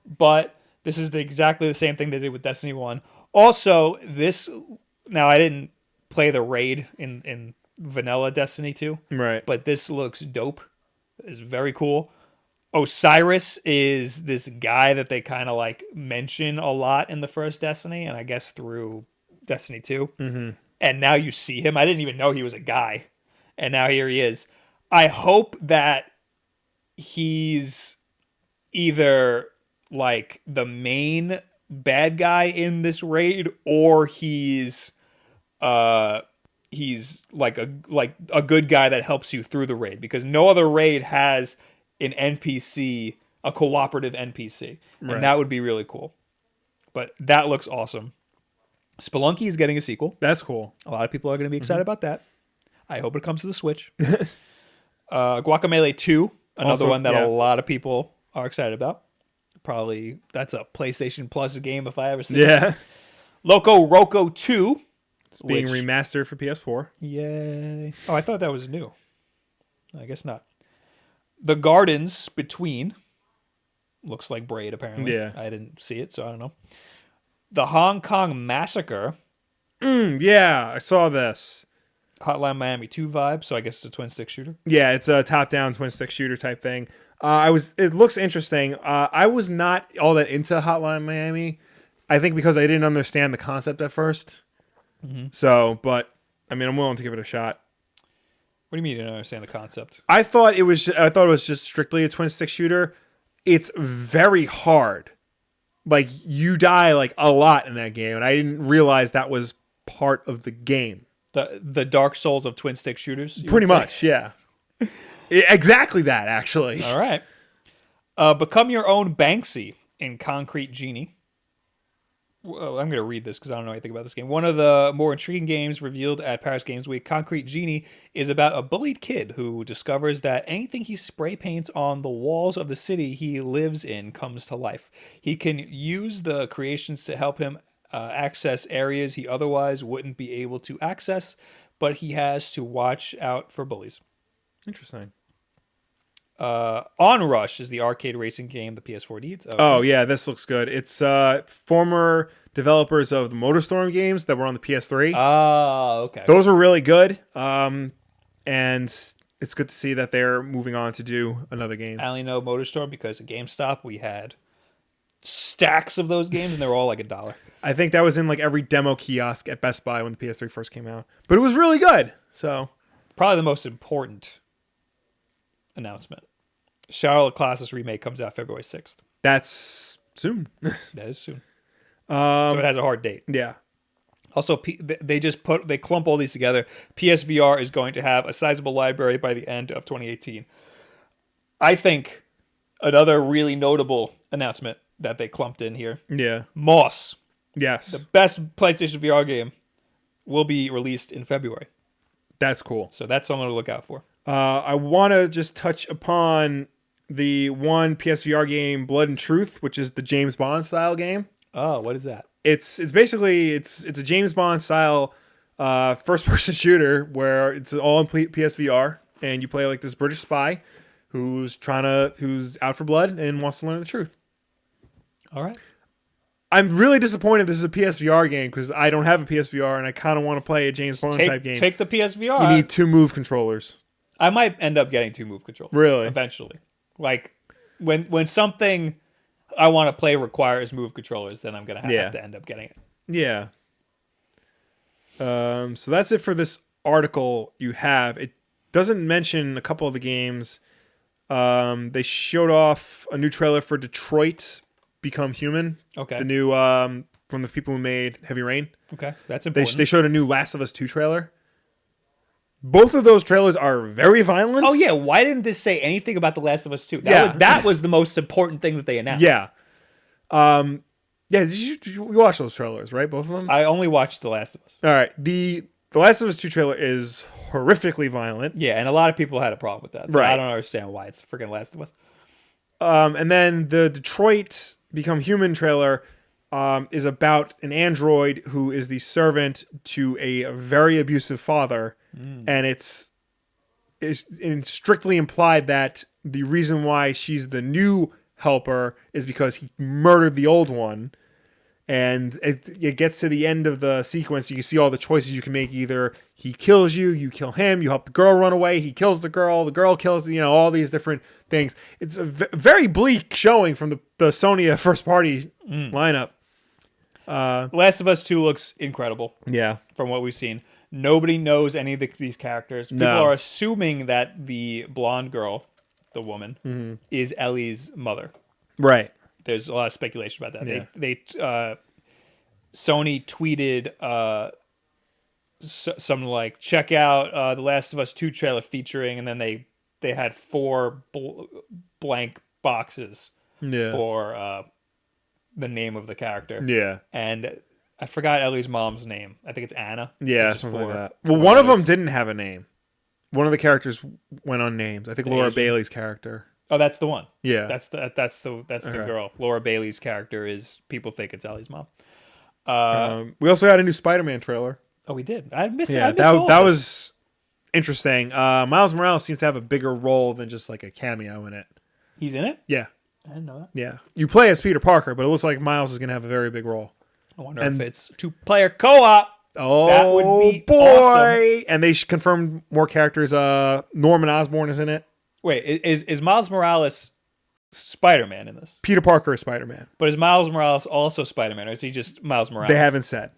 but this is exactly the same thing they did with Destiny 1. Also, now I didn't play the raid in vanilla Destiny 2. Right. But this looks dope. It's very cool. Osiris is this guy that they kind of like mention a lot in the first Destiny, and I guess through Destiny 2. Mm-hmm. And now you see him. I didn't even know he was a guy, and now here he is. I hope that he's either like the main bad guy in this raid, or he's like a good guy that helps you through the raid, because no other raid has an NPC, a cooperative NPC, and that would be really cool. But that looks awesome. Spelunky is getting a sequel. That's cool. A lot of people are going to be excited about that. I hope it comes to the Switch. Guacamelee 2, another Also, one that a lot of people are excited about. Probably that's a PlayStation Plus game if I ever see it. Yeah. Loco Roco 2. It's being remastered for PS4. Yay. Oh, I thought that was new. I guess not. The Gardens Between. Looks like Braid, apparently. Yeah. I didn't see it, so I don't know. The Hong Kong Massacre. Yeah, I saw this. Hotline Miami 2 vibe, so I guess it's a twin stick shooter. Yeah, it's a top-down twin stick shooter type thing. It looks interesting. I was not all that into Hotline Miami. I think because I didn't understand the concept at first. Mm-hmm. So, but I mean, I'm willing to give it a shot. What do you mean you didn't understand the concept? I thought it was just strictly a twin stick shooter. It's very hard. Like, you die like a lot in that game, and I didn't realize that was part of the game. The Dark Souls of twin stick shooters? Pretty much, yeah. Exactly that, actually. All right. Become your own Banksy in Concrete Genie. Well, I'm going to read this because I don't know anything about this game. One of the more intriguing games revealed at Paris Games Week, Concrete Genie, is about a bullied kid who discovers that anything he spray paints on the walls of the city he lives in comes to life. He can use the creations to help him access areas he otherwise wouldn't be able to access, but he has to watch out for bullies. Interesting. Onrush is the arcade racing game the PS4 needs. Oh, yeah, this looks good. It's former developers of the MotorStorm games that were on the PS3. Oh, okay. Those were really good. And it's good to see that they're moving on to do another game. I only know MotorStorm because at GameStop we had stacks of those games and they were all like $1. I think that was in like every demo kiosk at Best Buy when the PS3 first came out. But it was really good. So probably the most important announcement. Charlotte Classics remake comes out February 6th. That's soon. That is soon. So it has a hard date. Yeah. Also, they clump all these together. PSVR is going to have a sizable library by the end of 2018. I think another really notable announcement that they clumped in here. Yeah. Moss. Yes. The best PlayStation VR game will be released in February. That's cool. So that's something to look out for. I want to just touch upon the one PSVR game, Blood and Truth, which is the James Bond style game. Oh, what is that? It's basically a James Bond style first person shooter where it's all in PSVR, and you play like this British spy who's out for blood and wants to learn the truth. All right. I'm really disappointed this is a PSVR game because I don't have a PSVR and I kind of want to play a James Bond type game. Take the PSVR. You need 2 move controllers. I might end up getting 2 move controllers. Really? Eventually. Like, when something I want to play requires move controllers, then I'm going to have to end up getting it. Yeah. So that's it for this article you have. It doesn't mention a couple of the games. They showed off a new trailer for Detroit Become Human. Okay. The new, from the people who made Heavy Rain. Okay, that's important. They showed a new Last of Us 2 trailer. Both of those trailers are very violent. Oh, yeah. Why didn't this say anything about The Last of Us 2? That was the most important thing that they announced. Yeah. Yeah, did you watch those trailers, right? Both of them? I only watched The Last of Us. All right. The Last of Us 2 trailer is horrifically violent. Yeah, and a lot of people had a problem with that. Right. I don't understand why it's freaking Last of Us. And then the Detroit Become Human trailer is about an android who is the servant to a very abusive father. And it's strictly implied that the reason why she's the new helper is because he murdered the old one. And it gets to the end of the sequence. You can see all the choices you can make. Either he kills you, you kill him, you help the girl run away, he kills the girl kills, all these different things. It's a very bleak showing from the Sony first party lineup. Last of Us 2 looks incredible. Yeah. From what we've seen. Nobody knows any of these characters. People are assuming that the blonde girl, the woman, is Ellie's mother. Right. There's a lot of speculation about that. Yeah. They Sony tweeted something like, check out the Last of Us 2 trailer featuring, and then they had 4 blank boxes for the name of the character. Yeah. And I forgot Ellie's mom's name. I think it's Anna. Yeah, something like that. Well, one of them didn't have a name. One of the characters went unnamed. I think Laura Bailey's character. Oh, that's the one. Yeah, that's the girl. Laura Bailey's character is, people think it's Ellie's mom. We also got a new Spider-Man trailer. Oh, we did. I missed it. Yeah, that was interesting. Miles Morales seems to have a bigger role than just like a cameo in it. He's in it? Yeah. I didn't know that. Yeah. You play as Peter Parker, but it looks like Miles is going to have a very big role. I wonder if it's 2-player co-op. Oh, that would be boy. Awesome. And they confirmed more characters. Norman Osborn is in it. Wait, is Miles Morales Spider-Man in this? Peter Parker is Spider-Man. But is Miles Morales also Spider-Man, or is he just Miles Morales? They haven't said.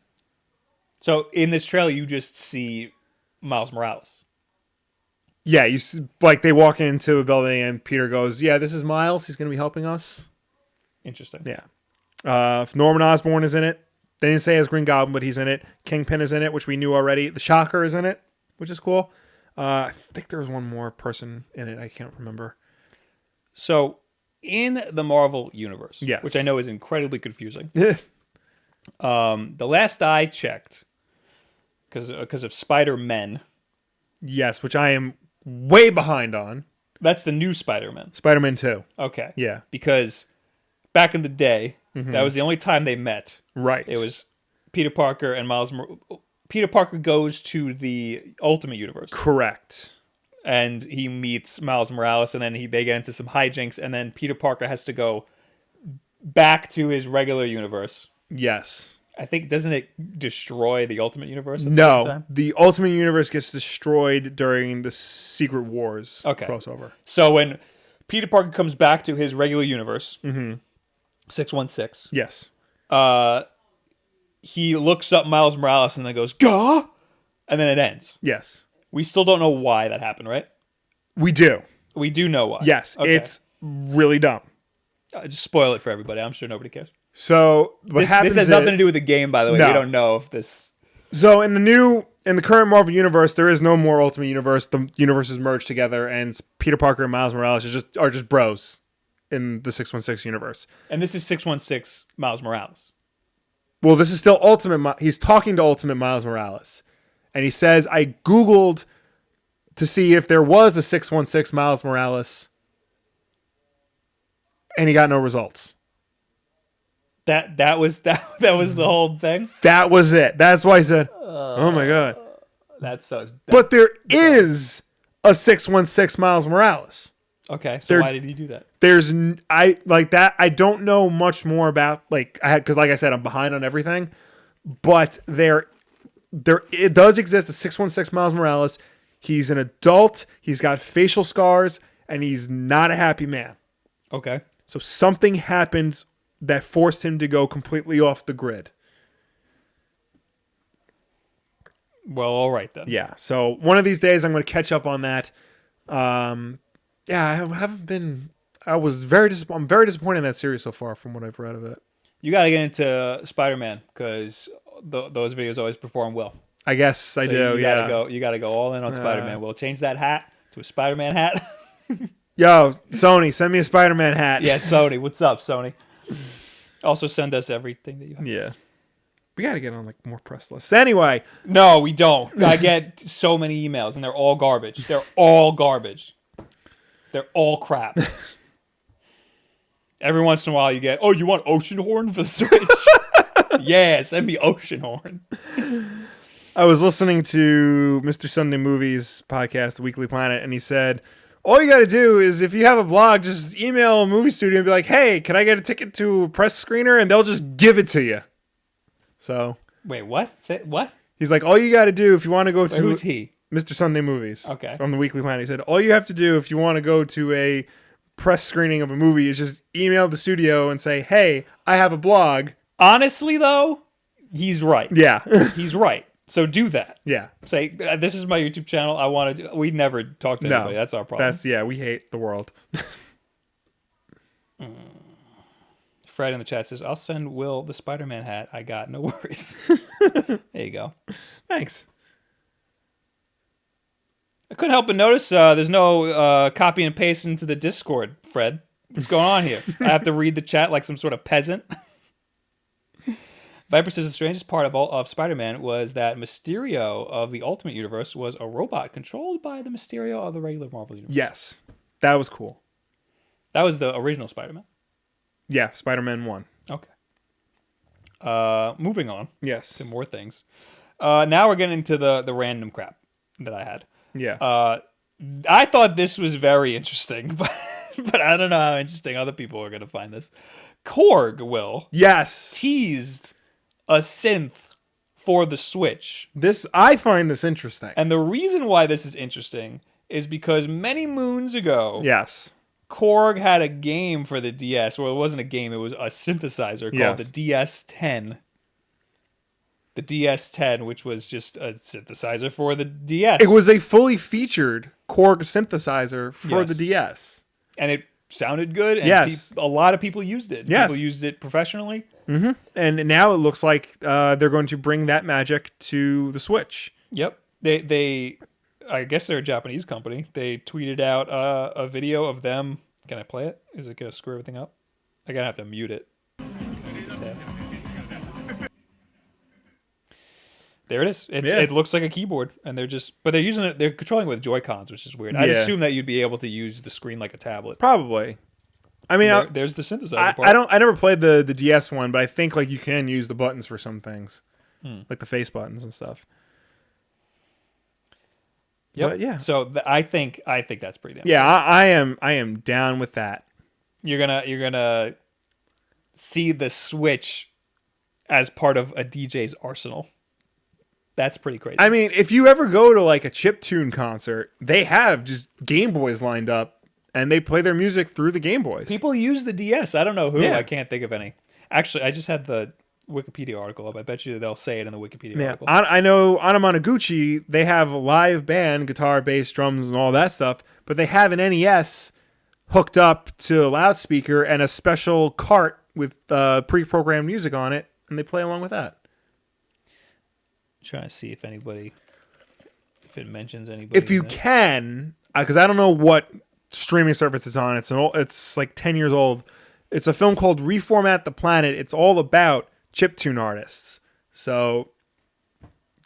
So in this trailer, you just see Miles Morales. Yeah, you see, like they walk into a building and Peter goes, "Yeah, this is Miles. He's going to be helping us." Interesting. Yeah. Norman Osborn is in it. They didn't say as Green Goblin, but he's in it. Kingpin is in it, which we knew already. The Shocker is in it, which is cool. I think there was one more person in it. I can't remember. So, in the Marvel universe, yes, which I know is incredibly confusing, the last I checked, because of Spider-Man. Yes, which I am way behind on. That's the new Spider-Man. Spider-Man 2. Okay. Yeah. Because back in the day, that was the only time they met. Right. It was Peter Parker and Miles Peter Parker goes to the Ultimate Universe. Correct. And he meets Miles Morales, and then they get into some hijinks, and then Peter Parker has to go back to his regular universe. Yes. I think, doesn't it destroy the Ultimate Universe? No, the Ultimate Universe gets destroyed during the Secret Wars crossover. So when Peter Parker comes back to his regular universe, 616, yes, he looks up Miles Morales and then goes, "Gah!" And then it ends. Yes. We still don't know why that happened, right? We do. We do know why. Yes, it's really dumb. Just spoil it for everybody. I'm sure nobody cares. So this has nothing to do with the game, by the way. No. We don't know if this. So in the current Marvel universe, there is no more Ultimate Universe. The universes merged together, and Peter Parker and Miles Morales are just bros in the 616 universe. And this is 616 Miles Morales. Well, this is still Ultimate. He's talking to Ultimate Miles Morales, and he says, "I Googled to see if there was a 616 Miles Morales, and he got no results." That was the whole thing. That was it. That's why I said, "Oh my god." But there is a 616 Miles Morales. Okay, so why did he do that? I don't know much more about because like I said, I'm behind on everything. But it does exist a 616 Miles Morales. He's an adult. He's got facial scars, and he's not a happy man. Okay. So something happened that forced him to go completely off the grid. Well, all right then. Yeah. So one of these days I'm going to catch up on that. I haven't been. I'm very disappointed in that series so far from what I've read of it. You got to get into Spider-Man because those videos always perform well. I guess I do. You got to go all in on Spider-Man. We'll change that hat to a Spider-Man hat. Yo, Sony, send me a Spider-Man hat. Yeah, Sony. What's up, Sony? Also, send us everything that you have. Yeah. We got to get on more press lists. Anyway. No, we don't. I get so many emails, and they're all garbage. They're all garbage. They're all crap. Every once in a while, you get, "Oh, you want Ocean Horn for the Switch?" Yeah, send me Ocean Horn. I was listening to Mr. Sunday Movies podcast, The Weekly Planet, and he said, all you got to do is, if you have a blog, just email a movie studio and be like, "Hey, can I get a ticket to a press screener?" And they'll just give it to you. So wait, what? Say what? he's like, all you got to do if you want to go to Who's he? Mr. Sunday Movies. Okay. From the Weekly Planet. He said, all you have to do if you want to go to a press screening of a movie is just email the studio and say, hey, I have a blog. Honestly, though, he's right. Yeah. He's right. So do that. Yeah. Say, this is my YouTube channel. I want to. We never talk to anybody. That's our problem. We hate the world. Fred in the chat says, I'll send Will the Spider-Man hat I got. No worries. There you go. Thanks. I couldn't help but notice there's no copy and paste into the Discord, Fred. What's going on here? I have to read the chat like some sort of peasant. Viper says the strangest part of Spider-Man was that Mysterio of the Ultimate Universe was a robot controlled by the Mysterio of the regular Marvel Universe. Yes. That was cool. That was the original Spider-Man. Yeah, Spider-Man 1. Okay. Moving on. Yes. To more things. Now we're getting into the random crap that I had. Yeah. I thought this was very interesting, but I don't know how interesting other people are going to find this. Korg, Will. Yes. Teased a synth for the Switch. I find this interesting. And the reason why this is interesting is because many moons ago, yes, Korg had a game for the DS. Well, it wasn't a game, it was a synthesizer called the DS10. The DS10, which was just a synthesizer for the DS. It was a fully featured Korg synthesizer for the DS. And it sounded good, and a lot of people used it. Yes. People used it professionally. Mm-hmm. And now it looks like they're going to bring that magic to the Switch. Yep. They I guess they're a Japanese company. They tweeted out a video of them. Can I play it? Is it going to screw everything up? I'm going to have to mute it. There it is. It looks like a keyboard, and they're using it. They're controlling it with Joy-Cons, which is weird. I'd assume that you'd be able to use the screen like a tablet. Probably. I mean, there's the synthesizer part. I never played the DS one, but I think like you can use the buttons for some things, like the face buttons and stuff. Yep. But yeah. So I think that's pretty damn. Yeah, cool. I am down with that. You're gonna see the Switch as part of a DJ's arsenal. That's pretty crazy. I mean, if you ever go to like a Chiptune concert, they have just Game Boys lined up, and they play their music through the Game Boys. People use the DS. I don't know who. Yeah. I can't think of any. Actually, I just had the Wikipedia article up. I bet you they'll say it in the Wikipedia article. I know Anamanaguchi, they have a live band, guitar, bass, drums, and all that stuff, but they have an NES hooked up to a loudspeaker and a special cart with pre-programmed music on it, and they play along with that. Trying to see if it mentions anybody. If you can, because I don't know what streaming service it's on. It's like 10 years old. It's a film called Reformat the Planet. It's all about chiptune artists. So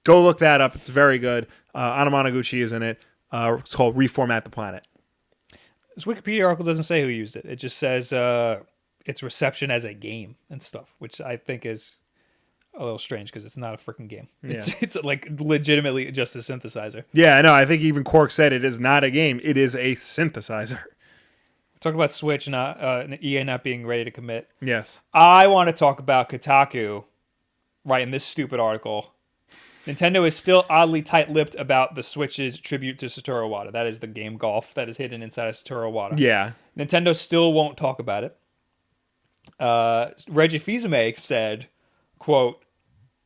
go look that up. It's very good. Anamanaguchi is in it. It's called Reformat the Planet. This Wikipedia article doesn't say who used it. It just says its reception as a game and stuff, which I think is a little strange because it's not a freaking game. Yeah. It's like legitimately just a synthesizer. Yeah, I know. I think even Korg said it is not a game. It is a synthesizer. Talk about Switch, EA not being ready to commit. Yes. I want to talk about Kotaku writing this stupid article. Nintendo is still oddly tight-lipped about the Switch's tribute to Satoru Iwata. That is the game Golf that is hidden inside of Satoru Iwata. Yeah. Nintendo still won't talk about it. Reggie Fils-Aimé said, quote,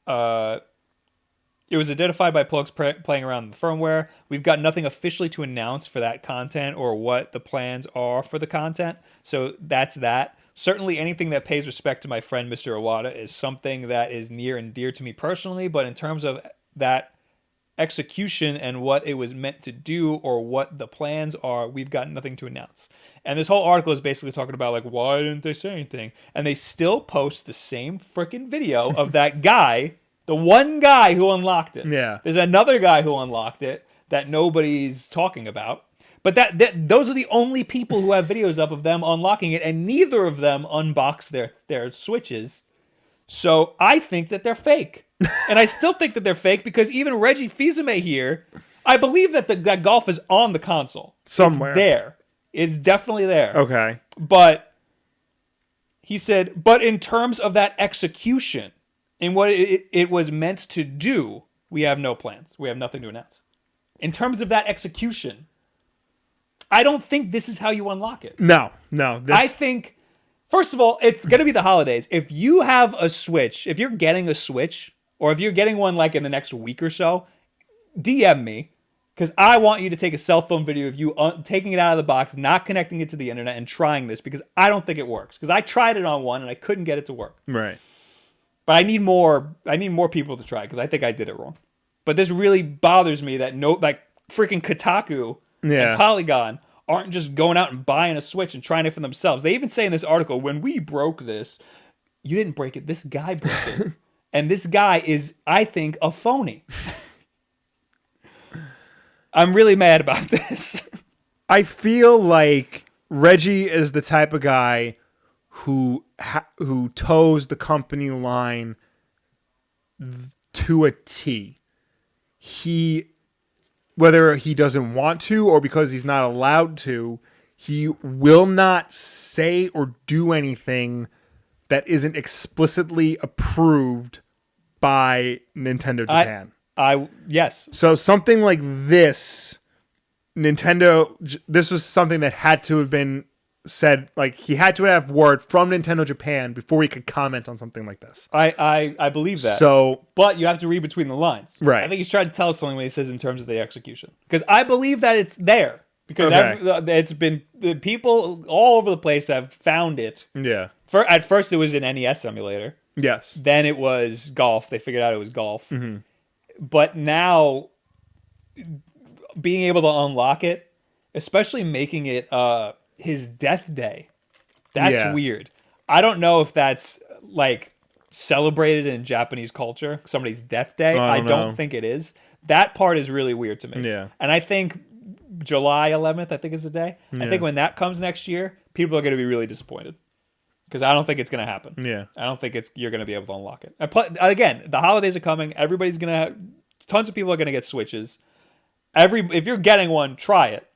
it was identified by plugs playing around the firmware. We've got nothing officially to announce for that content or what the plans are for the content. So that's that. Certainly anything that pays respect to my friend Mr. Iwata is something that is near and dear to me personally, but in terms of that execution and what it was meant to do or what the plans are, we've got nothing to announce. And this whole article is basically talking about like, why didn't they say anything? And they still post the same freaking video of that guy, the one guy who unlocked it. Yeah. There's another guy who unlocked it that nobody's talking about. But those are the only people who have videos up of them unlocking it, and neither of them unbox their Switches. So I think that they're fake. And I still think that they're fake because even Reggie Fils-Aimé here, I believe that that Golf is on the console. Somewhere. It's there. It's definitely there. Okay. But he said, but in terms of that execution, in what it was meant to do, we have no plans. We have nothing to announce. In terms of that execution, I don't think this is how you unlock it. No. I think, first of all, it's going to be the holidays. If you have a Switch, if you're getting a Switch, or if you're getting one like in the next week or so, DM me, because I want you to take a cell phone video of you taking it out of the box, not connecting it to the internet, and trying this, because I don't think it works. Because I tried it on one, and I couldn't get it to work. Right. But I need more people to try, because I think I did it wrong. But this really bothers me that freaking Kotaku and Polygon aren't just going out and buying a Switch and trying it for themselves. They even say in this article, when we broke this, you didn't break it. This guy broke it. And this guy is, I think, a phony. I'm really mad about this. I feel like Reggie is the type of guy who toes the company line to a T. Whether he doesn't want to or because he's not allowed to, he will not say or do anything that isn't explicitly approved by Nintendo Japan. Yes. So something like this, this was something that had to have been said, like he had to have word from Nintendo Japan before he could comment on something like this. I believe that. So, but you have to read between the lines. Right. I think he's trying to tell us something when he says in terms of the execution. Because I believe that it's there. Because it's been, the people all over the place have found it. Yeah. At first it was an NES emulator. Yes. Then it was golf. They figured out it was golf. Mm-hmm. But now, being able to unlock it, especially making it his death day, that's weird. I don't know if that's like celebrated in Japanese culture, somebody's death day. I don't think it is. That part is really weird to me. Yeah. And I think July 11th, I think is the day. I think when that comes next year, people are going to be really disappointed. Because I don't think it's going to happen. Yeah. I don't think you're going to be able to unlock it. Again, the holidays are coming. Everybody's going to tons of people are going to get Switches. If you're getting one, try it.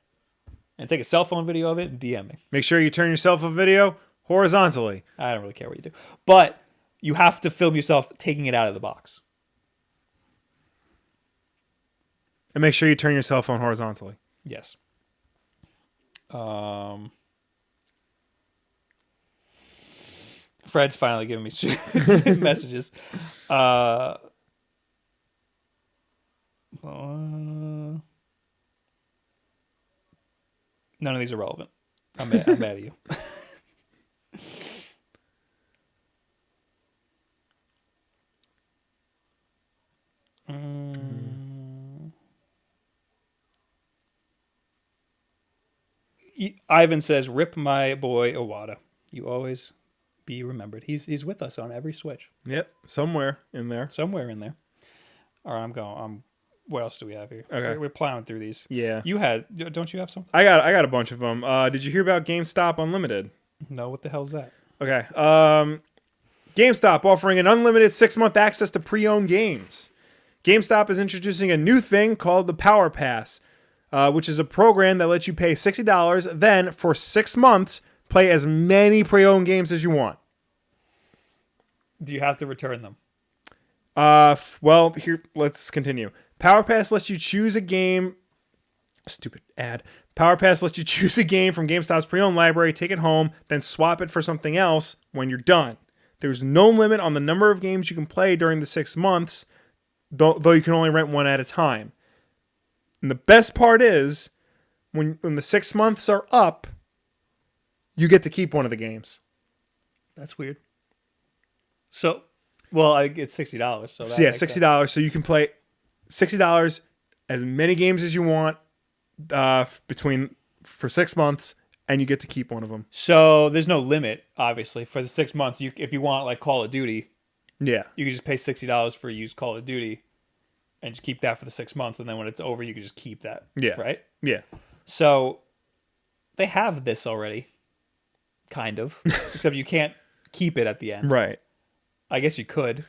And take a cell phone video of it and DM me. Make sure you turn your cell phone video horizontally. I don't really care what you do. But you have to film yourself taking it out of the box. And make sure you turn your cell phone horizontally. Yes. Fred's finally giving me messages. None of these are relevant. I'm mad at you. Ivan says, "Rip my boy Iwata. You always be remembered." He's with us on every Switch. Yep, somewhere in there. All right, I'm going. What else do we have here? Okay, we're plowing through these. Yeah, don't you have something? I got a bunch of them. Did you hear about GameStop Unlimited? No, what the hell's that? Okay, GameStop offering an unlimited 6-month access to pre-owned games. GameStop is introducing a new thing called the Power Pass, which is a program that lets you pay $60, then for 6 months play as many pre-owned games as you want. Do you have to return them? Well, here, let's continue. Power Pass lets you choose a game. Stupid ad. Power Pass lets you choose a game from GameStop's pre-owned library, take it home, then swap it for something else when you're done. There's no limit on the number of games you can play during the 6 months, though you can only rent one at a time. And the best part is, when the 6 months are up, you get to keep one of the games. That's weird. So, well, it's $60. So yeah, $60. So you can play $60 as many games as you want for 6 months, and you get to keep one of them. So there's no limit, obviously, for the 6 months. If you want like Call of Duty, yeah, you can just pay $60 for used Call of Duty, and just keep that for the 6 months, and then when it's over, you can just keep that. Yeah. Right? Yeah. So they have this already, kind of, except you can't keep it at the end. Right. I guess you could.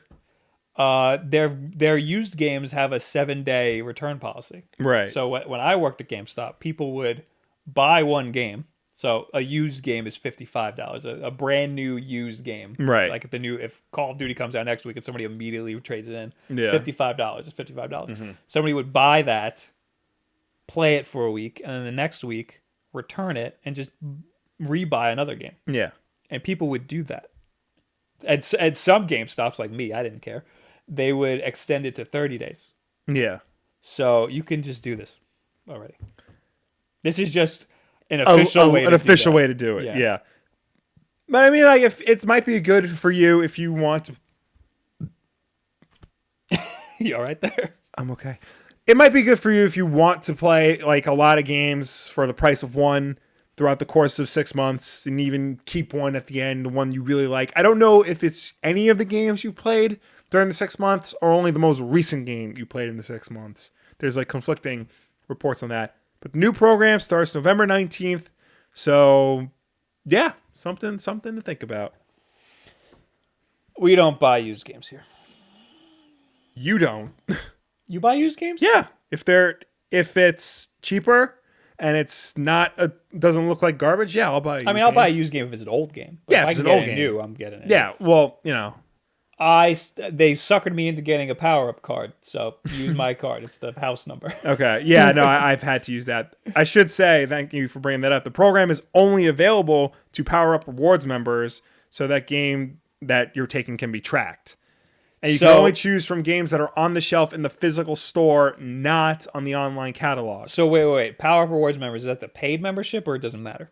Their used games have a 7-day return policy. Right. So when I worked at GameStop, people would buy one game, So a used game is $55. A brand new used game, Right? Like if Call of Duty comes out next week and somebody immediately trades it in, Yeah. $55 is $55. Somebody would buy that, play it for a week, and then the next week return it and just rebuy another game. Yeah. And people would do that. And some GameStops, like me, I didn't care. They would extend it to 30 days. Yeah. So you can just do this already. This is just an official way to do it. Yeah. But I mean, like, if it might be good for you if you want to. You all right there? I'm okay. It might be good for you if you want to play like a lot of games for the price of one throughout the course of 6 months, and even keep one at the end, the one you really like. I don't know if it's any of the games you played during the 6 months or only the most recent game you played in the 6 months. There's like conflicting reports on that. But the new program starts November 19th. So, yeah, something to think about. We don't buy used games here. You don't. You buy used games? Yeah. If it's cheaper and it's doesn't look like garbage, yeah, I'll buy a used game. I'll buy a used game if it's an old game. But yeah, if it's an old game. New, I'm getting it. Yeah, well, you know. They suckered me into getting a power-up card, so use my card. It's the house number. Okay. Yeah, no, I've had to use that. I should say, thank you for bringing that up. The program is only available to Power Up Rewards members, so that game that you're taking can be tracked. And you can only choose from games that are on the shelf in the physical store, not on the online catalog. So wait. Power Up Rewards members, is that the paid membership, or it doesn't matter?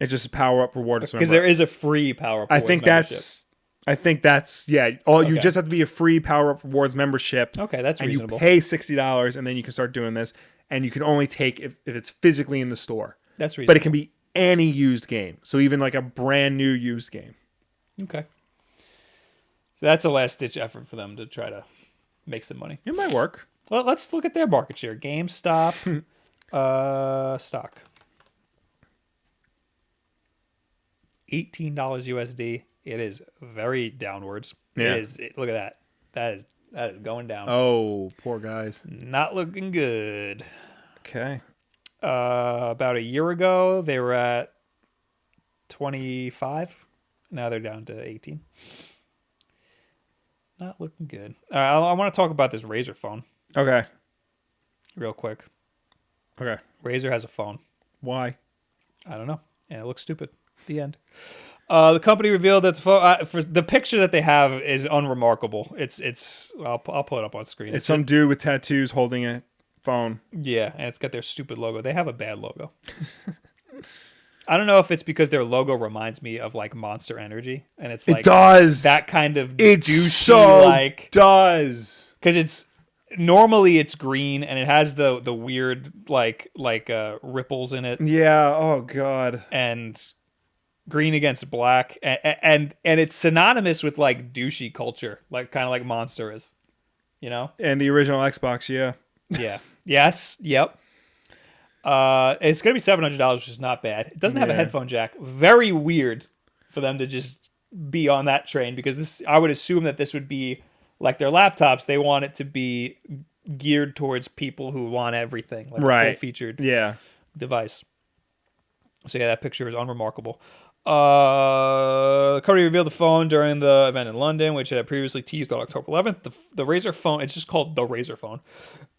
It's just a Power Up Rewards member. Because there is a free Power Up Rewards membership. I think that's, yeah. You just have to be a free Power Up Rewards membership. Okay, that's reasonable. And you pay $60, and then you can start doing this. And you can only take if it's physically in the store. That's reasonable. But it can be any used game. So even like a brand new used game. Okay. So that's a last-ditch effort for them to try to make some money. It might work. Well, let's look at their market share. GameStop stock. $18 USD. It is very downwards. Yeah. Look at that. That is going down. Oh, poor guys. Not looking good. Okay. About a year ago, they were at 25. Now they're down to 18. Not looking good. I want to talk about this Razer phone. Okay. Real quick. Okay. Razer has a phone. Why? I don't know. And it looks stupid. The end. The company revealed that the phone, for the picture that they have is unremarkable. I'll pull it up on screen. It's some dude with tattoos holding a phone. Yeah, and it's got their stupid logo. They have a bad logo. I don't know if it's because their logo reminds me of like Monster Energy, and it's like it does that kind of it's douchey, so like does because it's normally it's green and it has the weird like ripples in it. Yeah. Oh God. And green against black, and it's synonymous with like douchey culture, like kind of like Monster is, you know. And the original Xbox, yeah. Yeah. Yes. Yep. It's gonna be $700, which is not bad. It doesn't have a headphone jack. Very weird for them to just be on that train, because this, I would assume that this would be like their laptops. They want it to be geared towards people who want everything, like a full featured device. So yeah, that picture is unremarkable. The company revealed the phone during the event in London, which had previously teased on October 11th. The Razer phone, it's just called the Razer phone.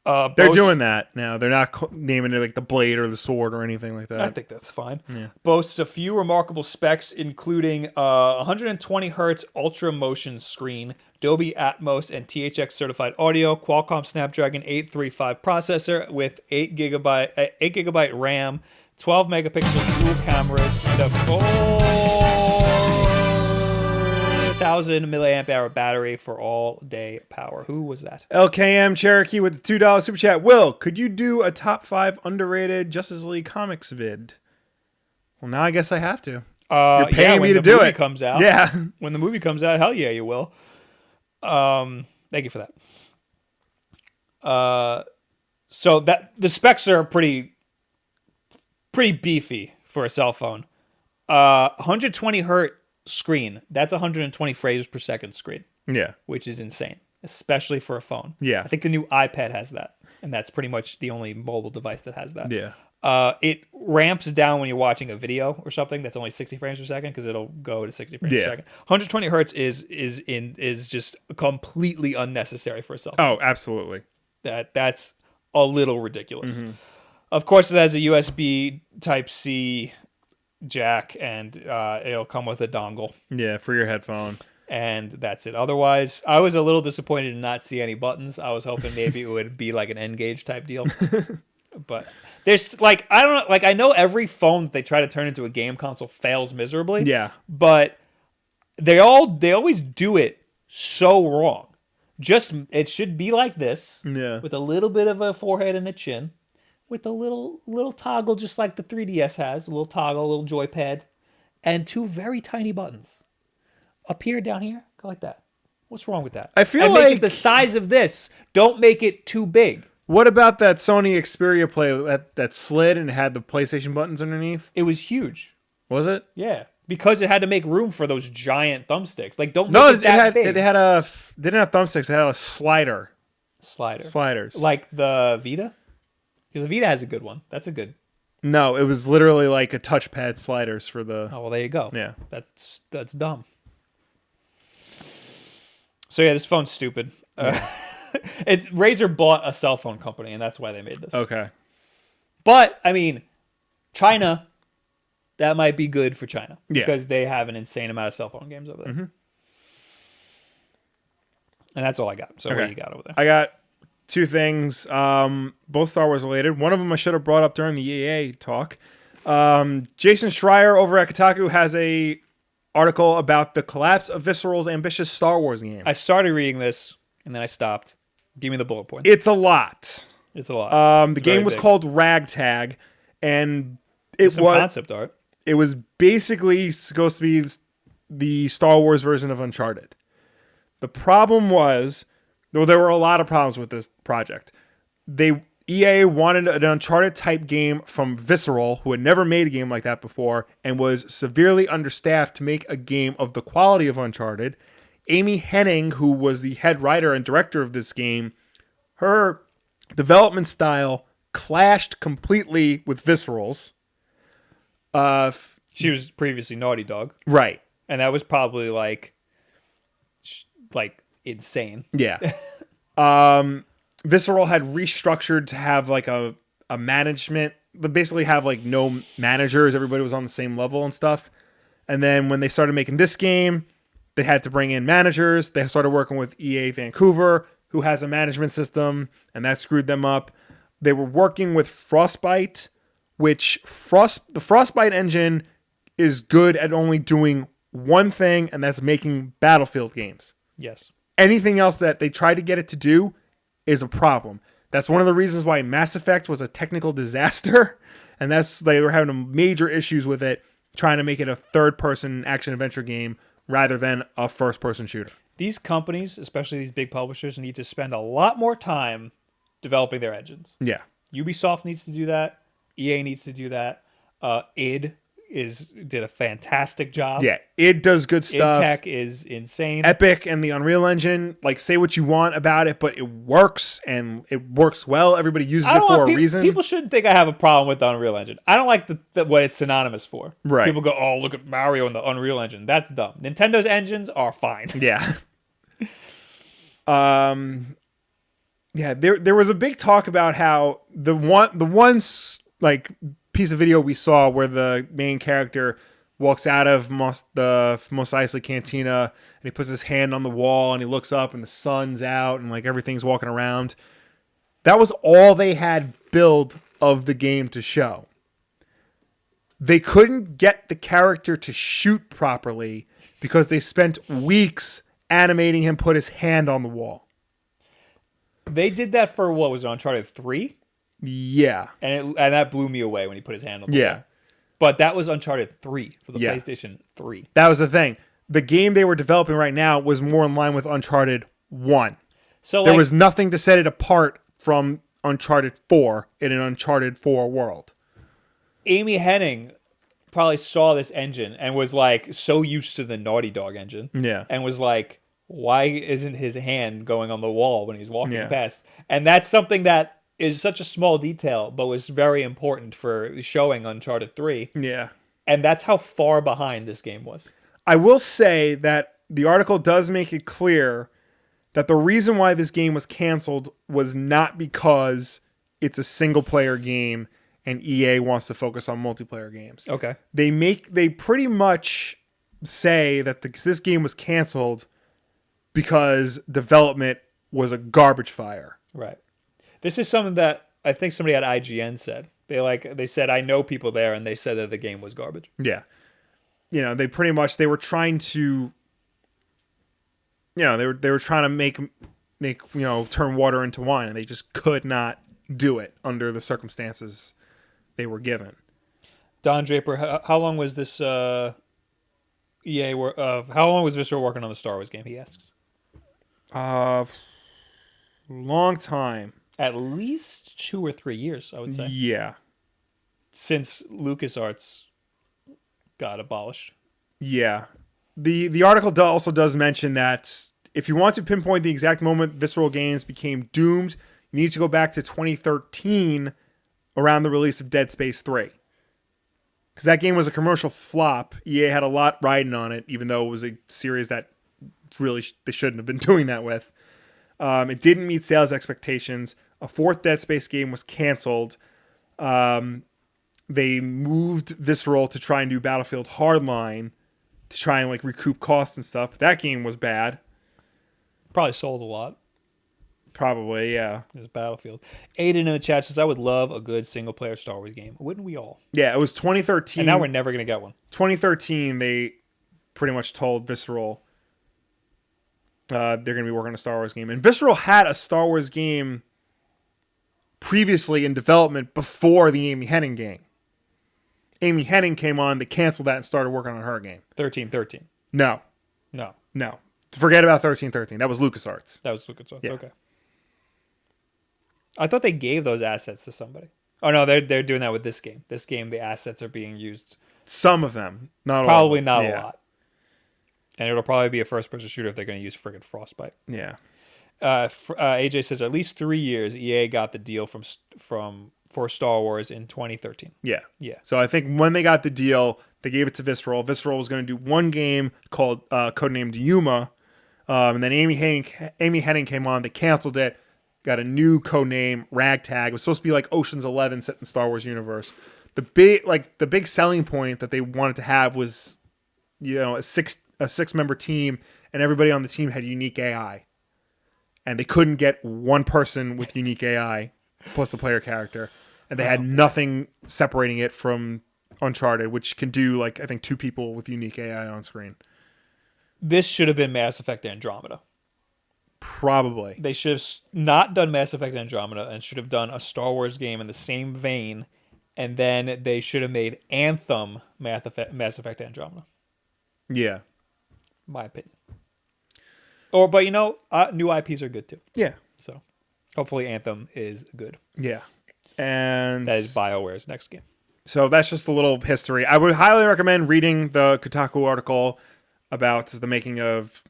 They're doing that now. They're not naming it like the blade or the sword or anything like that. I think that's fine. Yeah. Boasts a few remarkable specs, including 120 hertz ultra motion screen, Dolby Atmos and THX certified audio, Qualcomm Snapdragon 835 processor with 8 gigabyte RAM, 12 megapixel dual cameras, and a 4,000 milliamp hour battery for all day power. Who was that? LKM Cherokee with the $2 super chat. Will, could you do a top 5 underrated Justice League comics vid? Well, now I guess I have to. You're paying me to do it. Comes out. Yeah. When the movie comes out, hell yeah, you will. Thank you for that. So that the specs are pretty beefy for a cell phone. 120 hertz screen. That's 120 frames per second screen. Yeah. Which is insane, especially for a phone. Yeah. I think the new iPad has that, and that's pretty much the only mobile device that has that. Yeah. It ramps down when you're watching a video or something that's only 60 frames per second because it'll go to 60 frames per second. 120 hertz is just completely unnecessary for a cell phone. Oh, absolutely. That's a little ridiculous. Of course, it has a USB Type-C jack, and it'll come with a dongle. Yeah, for your headphone. And that's it. Otherwise, I was a little disappointed to not see any buttons. I was hoping maybe it would be like an N-Gage type deal. But there's like, I don't know, like I know every phone that they try to turn into a game console fails miserably. Yeah. But they always do it so wrong. Just it should be like this. Yeah. With a little bit of a forehead and a chin. With a little toggle just like the 3DS has, a little toggle, a little joypad, and 2 very tiny buttons. Up here, down here, go like that. What's wrong with that? I feel and like make it the size of this. Don't make it too big. What about that Sony Xperia Play that slid and had the PlayStation buttons underneath? It was huge. Was it? Yeah, because it had to make room for those giant thumbsticks. Like, don't make No, it that big. It didn't have thumbsticks. It had a sliders, like the Vita, because the Vita has a good one. That's a good. No, it was literally like a touchpad sliders for the. Oh well, there you go. Yeah, that's dumb. So yeah, this phone's stupid. Razer bought a cell phone company, and that's why they made this. Okay. But, I mean, China, that might be good for China. Yeah. Because they have an insane amount of cell phone games over there. And that's all I got. So what do you got over there? I got 2 things, both Star Wars related. One of them I should have brought up during the EA talk. Jason Schreier over at Kotaku has a article about the collapse of Visceral's ambitious Star Wars game. I started reading this, and then I stopped. Give me the bullet points. It's a lot. It's a lot. The game was called Ragtag, and some concept art. It was basically supposed to be the Star Wars version of Uncharted. The problem was, though there were a lot of problems with this project, EA wanted an Uncharted type game from Visceral, who had never made a game like that before, and was severely understaffed to make a game of the quality of Uncharted. Amy Hennig, who was the head writer and director of this game, her development style clashed completely with Visceral's. She was previously Naughty Dog. Right. And that was probably like insane. Yeah. Visceral had restructured to have like a management, but basically have like no managers. Everybody was on the same level and stuff. And then when they started making this game, they had to bring in managers. They started working with EA Vancouver, who has a management system, and that screwed them up. They were working with Frostbite, which the Frostbite engine is good at only doing one thing, and that's making Battlefield games. Yes. Anything else that they try to get it to do is a problem. That's one of the reasons why Mass Effect was a technical disaster, and they were having major issues with it, trying to make it a third-person action-adventure game rather than a first-person shooter. These companies, especially these big publishers, need to spend a lot more time developing their engines. Yeah. Ubisoft needs to do that. EA needs to do that. id did a fantastic job. Yeah, id does good stuff. id Tech is insane. Epic and the Unreal Engine, like, say what you want about it, but it works, and it works well. Everybody uses it for a reason. People shouldn't think I have a problem with the Unreal Engine. I don't like what it's synonymous for. Right. People go, oh, look at Mario and the Unreal Engine. That's dumb. Nintendo's engines are fine. Yeah. Yeah, there was a big talk about how the one like piece of video we saw where the main character walks out of the Mos Eisley Cantina and he puts his hand on the wall and he looks up and the sun's out and like everything's walking around. That was all they had build of the game to show. They couldn't get the character to shoot properly because they spent weeks animating him put his hand on the wall. They did that for, what was it, Uncharted 3? Yeah. And that blew me away when he put his hand on the wall. But that was Uncharted 3 for the PlayStation 3. That was the thing. The game they were developing right now was more in line with Uncharted 1. So there was nothing to set it apart from Uncharted 4 in an Uncharted 4 world. Amy Hennig probably saw this engine and was like so used to the Naughty Dog engine. Yeah. And was like, why isn't his hand going on the wall when he's walking past? And that's something that is such a small detail, but was very important for showing Uncharted 3. Yeah. And that's how far behind this game was. I will say that the article does make it clear that the reason why this game was canceled was not because it's a single player game and EA wants to focus on multiplayer games. Okay. They pretty much say that this game was canceled because development was a garbage fire. Right. This is something that I think somebody at IGN said. They said, I know people there, and they said that the game was garbage. Yeah. They were trying to, they were trying to make turn water into wine, and they just could not do it under the circumstances they were given. Don Draper, how long was this how long was Visceral working on the Star Wars game, he asks? Long time. At least 2 or 3 years, I would say. Yeah. Since LucasArts got abolished. Yeah. The article also does mention that if you want to pinpoint the exact moment Visceral Games became doomed, you need to go back to 2013 around the release of Dead Space 3. Because that game was a commercial flop. EA had a lot riding on it, even though it was a series that really they shouldn't have been doing that with. It didn't meet sales expectations. A fourth Dead Space game was canceled. They moved Visceral to try and do Battlefield Hardline to try and recoup costs and stuff. That game was bad. Probably sold a lot. Probably, yeah. It was Battlefield. Aiden in the chat says, I would love a good single-player Star Wars game. Wouldn't we all? Yeah, it was 2013. And now we're never going to get one. 2013, they pretty much told Visceral they're going to be working on a Star Wars game. And Visceral had a Star Wars game previously in development before the Amy Hennig game. Amy Hennig came on, they canceled that and started working on her game. 1313. No. Forget about 1313. That was LucasArts. That was LucasArts. Yeah. Okay. I thought they gave those assets to somebody. Oh no, they're doing that with this game. This game, the assets are being used. Some of them, not probably all. Not a lot. And it'll probably be a first-person shooter if they're going to use friggin' Frostbite. Yeah. AJ says at least 3 years EA got the deal for Star Wars in 2013. Yeah. Yeah. So I think when they got the deal, they gave it to Visceral. Visceral was going to do one game called codenamed Yuma, and then Amy Hennig came on. They canceled it. Got a new codename, Ragtag. It was supposed to be like Ocean's 11 set in the Star Wars universe. The big selling point that they wanted to have was, a six-member team, and everybody on the team had unique AI. And they couldn't get one person with unique AI plus the player character. And they had nothing separating it from Uncharted, which can do, I think 2 people with unique AI on screen. This should have been Mass Effect Andromeda. Probably. They should have not done Mass Effect Andromeda and should have done a Star Wars game in the same vein. And then they should have made Anthem Mass Effect Andromeda. Yeah. My opinion. But new IPs are good too. Yeah. So hopefully Anthem is good. Yeah. And that is BioWare's next game. So that's just a little history. I would highly recommend reading the Kotaku article about the making of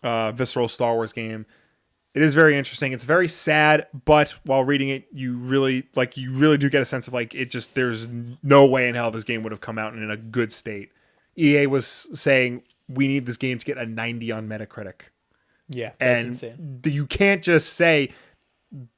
Visceral Star Wars game. It is very interesting. It's very sad, but while reading it, you really do get a sense of there's no way in hell this game would have come out in a good state. EA was saying we need this game to get a 90 on Metacritic. Yeah, that's insane. You can't just say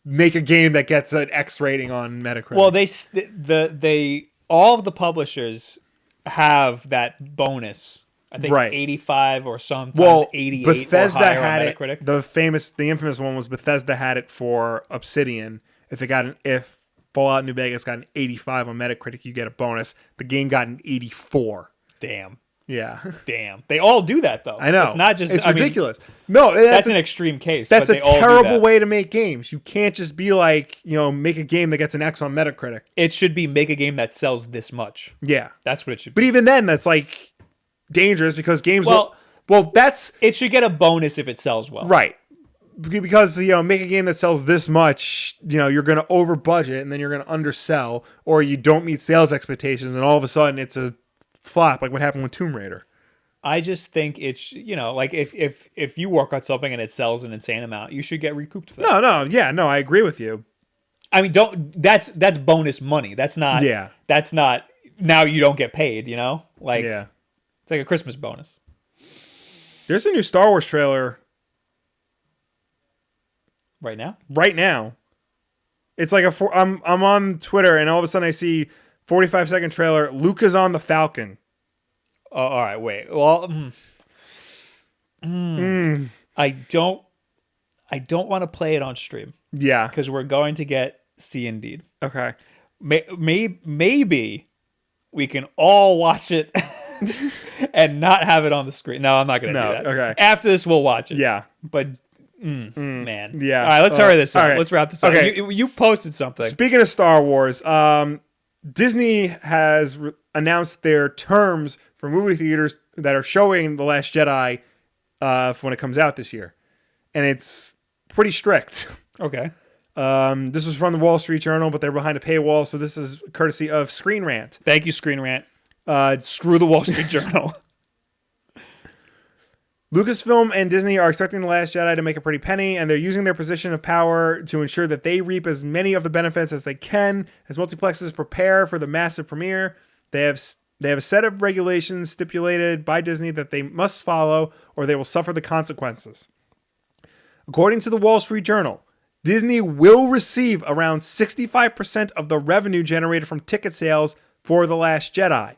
make a game that gets an X rating on Metacritic. Well, they all of the publishers have that bonus. I think 85 or sometimes 88 Bethesda or higher had on it. Metacritic. The infamous one was Bethesda had it for Obsidian. If Fallout New Vegas got an 85 on Metacritic, you get a bonus. The game got an 84. Damn. Yeah. Damn. They all do that though. I know. It's not just. It's ridiculous. No, that's an extreme case. That's but a terrible way to make games. You can't just be make a game that gets an X on Metacritic. It should be make a game that sells this much. Yeah. That's what it should be. But even then, that's dangerous because games. It should get a bonus if it sells well. Right. Because make a game that sells this much, you're going to over budget and then you're going to undersell, or you don't meet sales expectations and all of a sudden it's a flop, like what happened with Tomb Raider. I just think it's if you work on something and it sells an insane amount, you should get recouped for that. No, I agree with you. I mean, don't. That's bonus money. That's not. Yeah. That's not. Now you don't get paid. You know, like Yeah. it's like a Christmas bonus. There's a new Star Wars trailer Right now. right now. It's like I'm on Twitter and all of a sudden I see 45-second trailer. Luke is on the Falcon. Oh, all right. Wait. Well, I don't want to play it on stream Yeah. because we're going to get C indeed. Okay. Maybe we can all watch it and not have it on the screen. No, I'm not going to do that. Okay. After this, we'll watch it. Yeah. But man. Yeah. All right. Let's hurry this up. all right. Let's wrap this up. Okay. You posted something. Speaking of Star Wars, Disney has announced their terms for movie theaters that are showing The Last Jedi when it comes out this year. And it's pretty strict. Okay. This was from the Wall Street Journal, but they're behind a paywall, so this is courtesy of Screen Rant. Thank you, Screen Rant. Screw the Wall Street Journal. Lucasfilm and Disney are expecting The Last Jedi to make a pretty penny, and they're using their position of power to ensure that they reap as many of the benefits as they can as multiplexes prepare for the massive premiere. They have a set of regulations stipulated by Disney that they must follow, or they will suffer the consequences. According to the Wall Street Journal, Disney will receive around 65% of the revenue generated from ticket sales for The Last Jedi.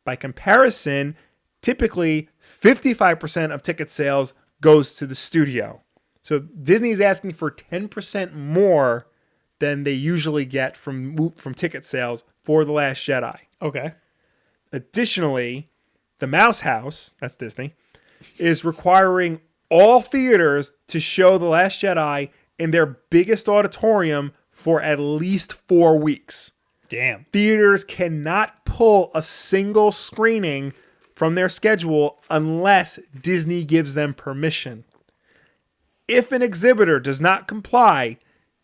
By comparison, typically 55% of ticket sales goes to the studio. So Disney is asking for 10% more than they usually get from ticket sales for The Last Jedi. Okay. Additionally, the Mouse House, that's Disney, is requiring all theaters to show The Last Jedi in their biggest auditorium for at least 4 weeks. Damn. Theaters cannot pull a single screening from their schedule unless Disney gives them permission. If an exhibitor does not comply,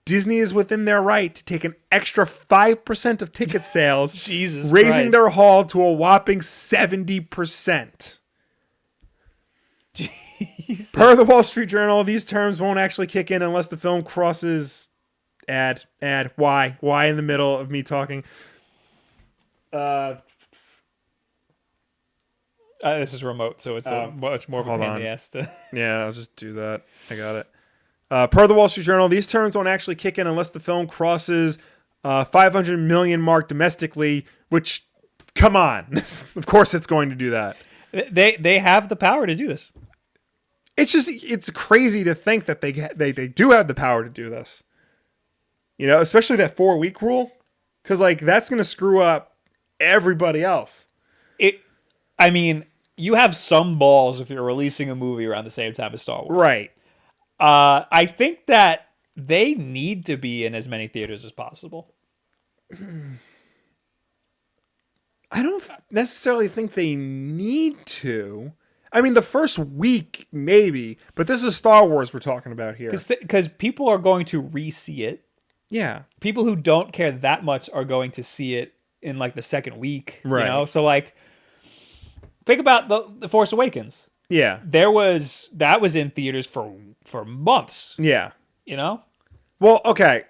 Disney is within their right to take an extra 5% of ticket sales, Jesus raising Christ. their haul to a whopping 70%. Jesus. Per the Wall Street Journal, these terms won't actually kick in unless the film crosses why in the middle of me talking. This is remote, so it's much more of a pain in the ass to... Yeah, I'll just do that. I got it. Per the Wall Street Journal, these terms won't actually kick in unless the film crosses 500 million mark domestically, which, come on. Of course it's going to do that. They have the power to do this. It's crazy to think that they do have the power to do this. You know, especially that 4-week rule, because like that's going to screw up everybody else. I mean, you have some balls if you're releasing a movie around the same time as Star Wars, Right? I think that they need to be in as many theaters as possible. I don't necessarily think they need to. I mean, the first week, maybe. But this is Star Wars we're talking about here. Because people are going to re-see it. Yeah. People who don't care that much are going to see it in, like, the second week. Right. You know? So, like, think about the Force Awakens. Yeah. That was in theaters for months. Yeah. You know? Well, okay.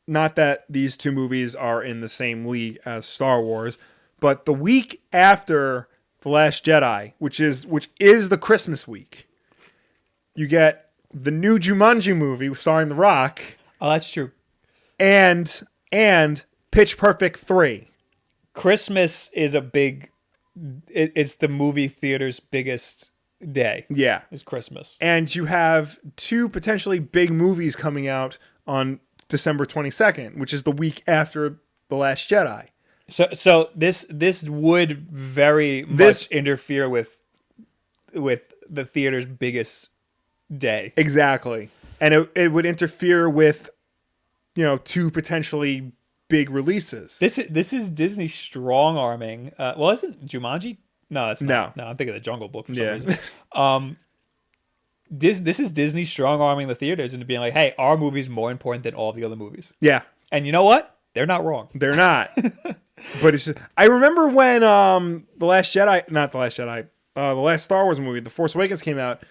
Not that these two movies are in the same league as Star Wars, but the week after The Last Jedi, which is the Christmas week, you get the new Jumanji movie starring The Rock. Oh, that's true. And Pitch Perfect 3. Christmas is a big... It's the movie theater's biggest day. Yeah. It's Christmas. And you have two potentially big movies coming out on December 22nd, which is the week after The Last Jedi. So this would very much interfere with the theater's biggest day. Exactly. And it would interfere with, you know, two potentially big releases. This is Disney strong arming. Well, isn't Jumanji? No, it's not. No, I'm thinking of the Jungle Book for some reason. This is Disney strong arming the theaters into being like, hey, our movie's more important than all the other movies. Yeah. And you know what? They're not wrong. They're not. But it's just, I remember when The Last Star Wars movie, The Force Awakens came out,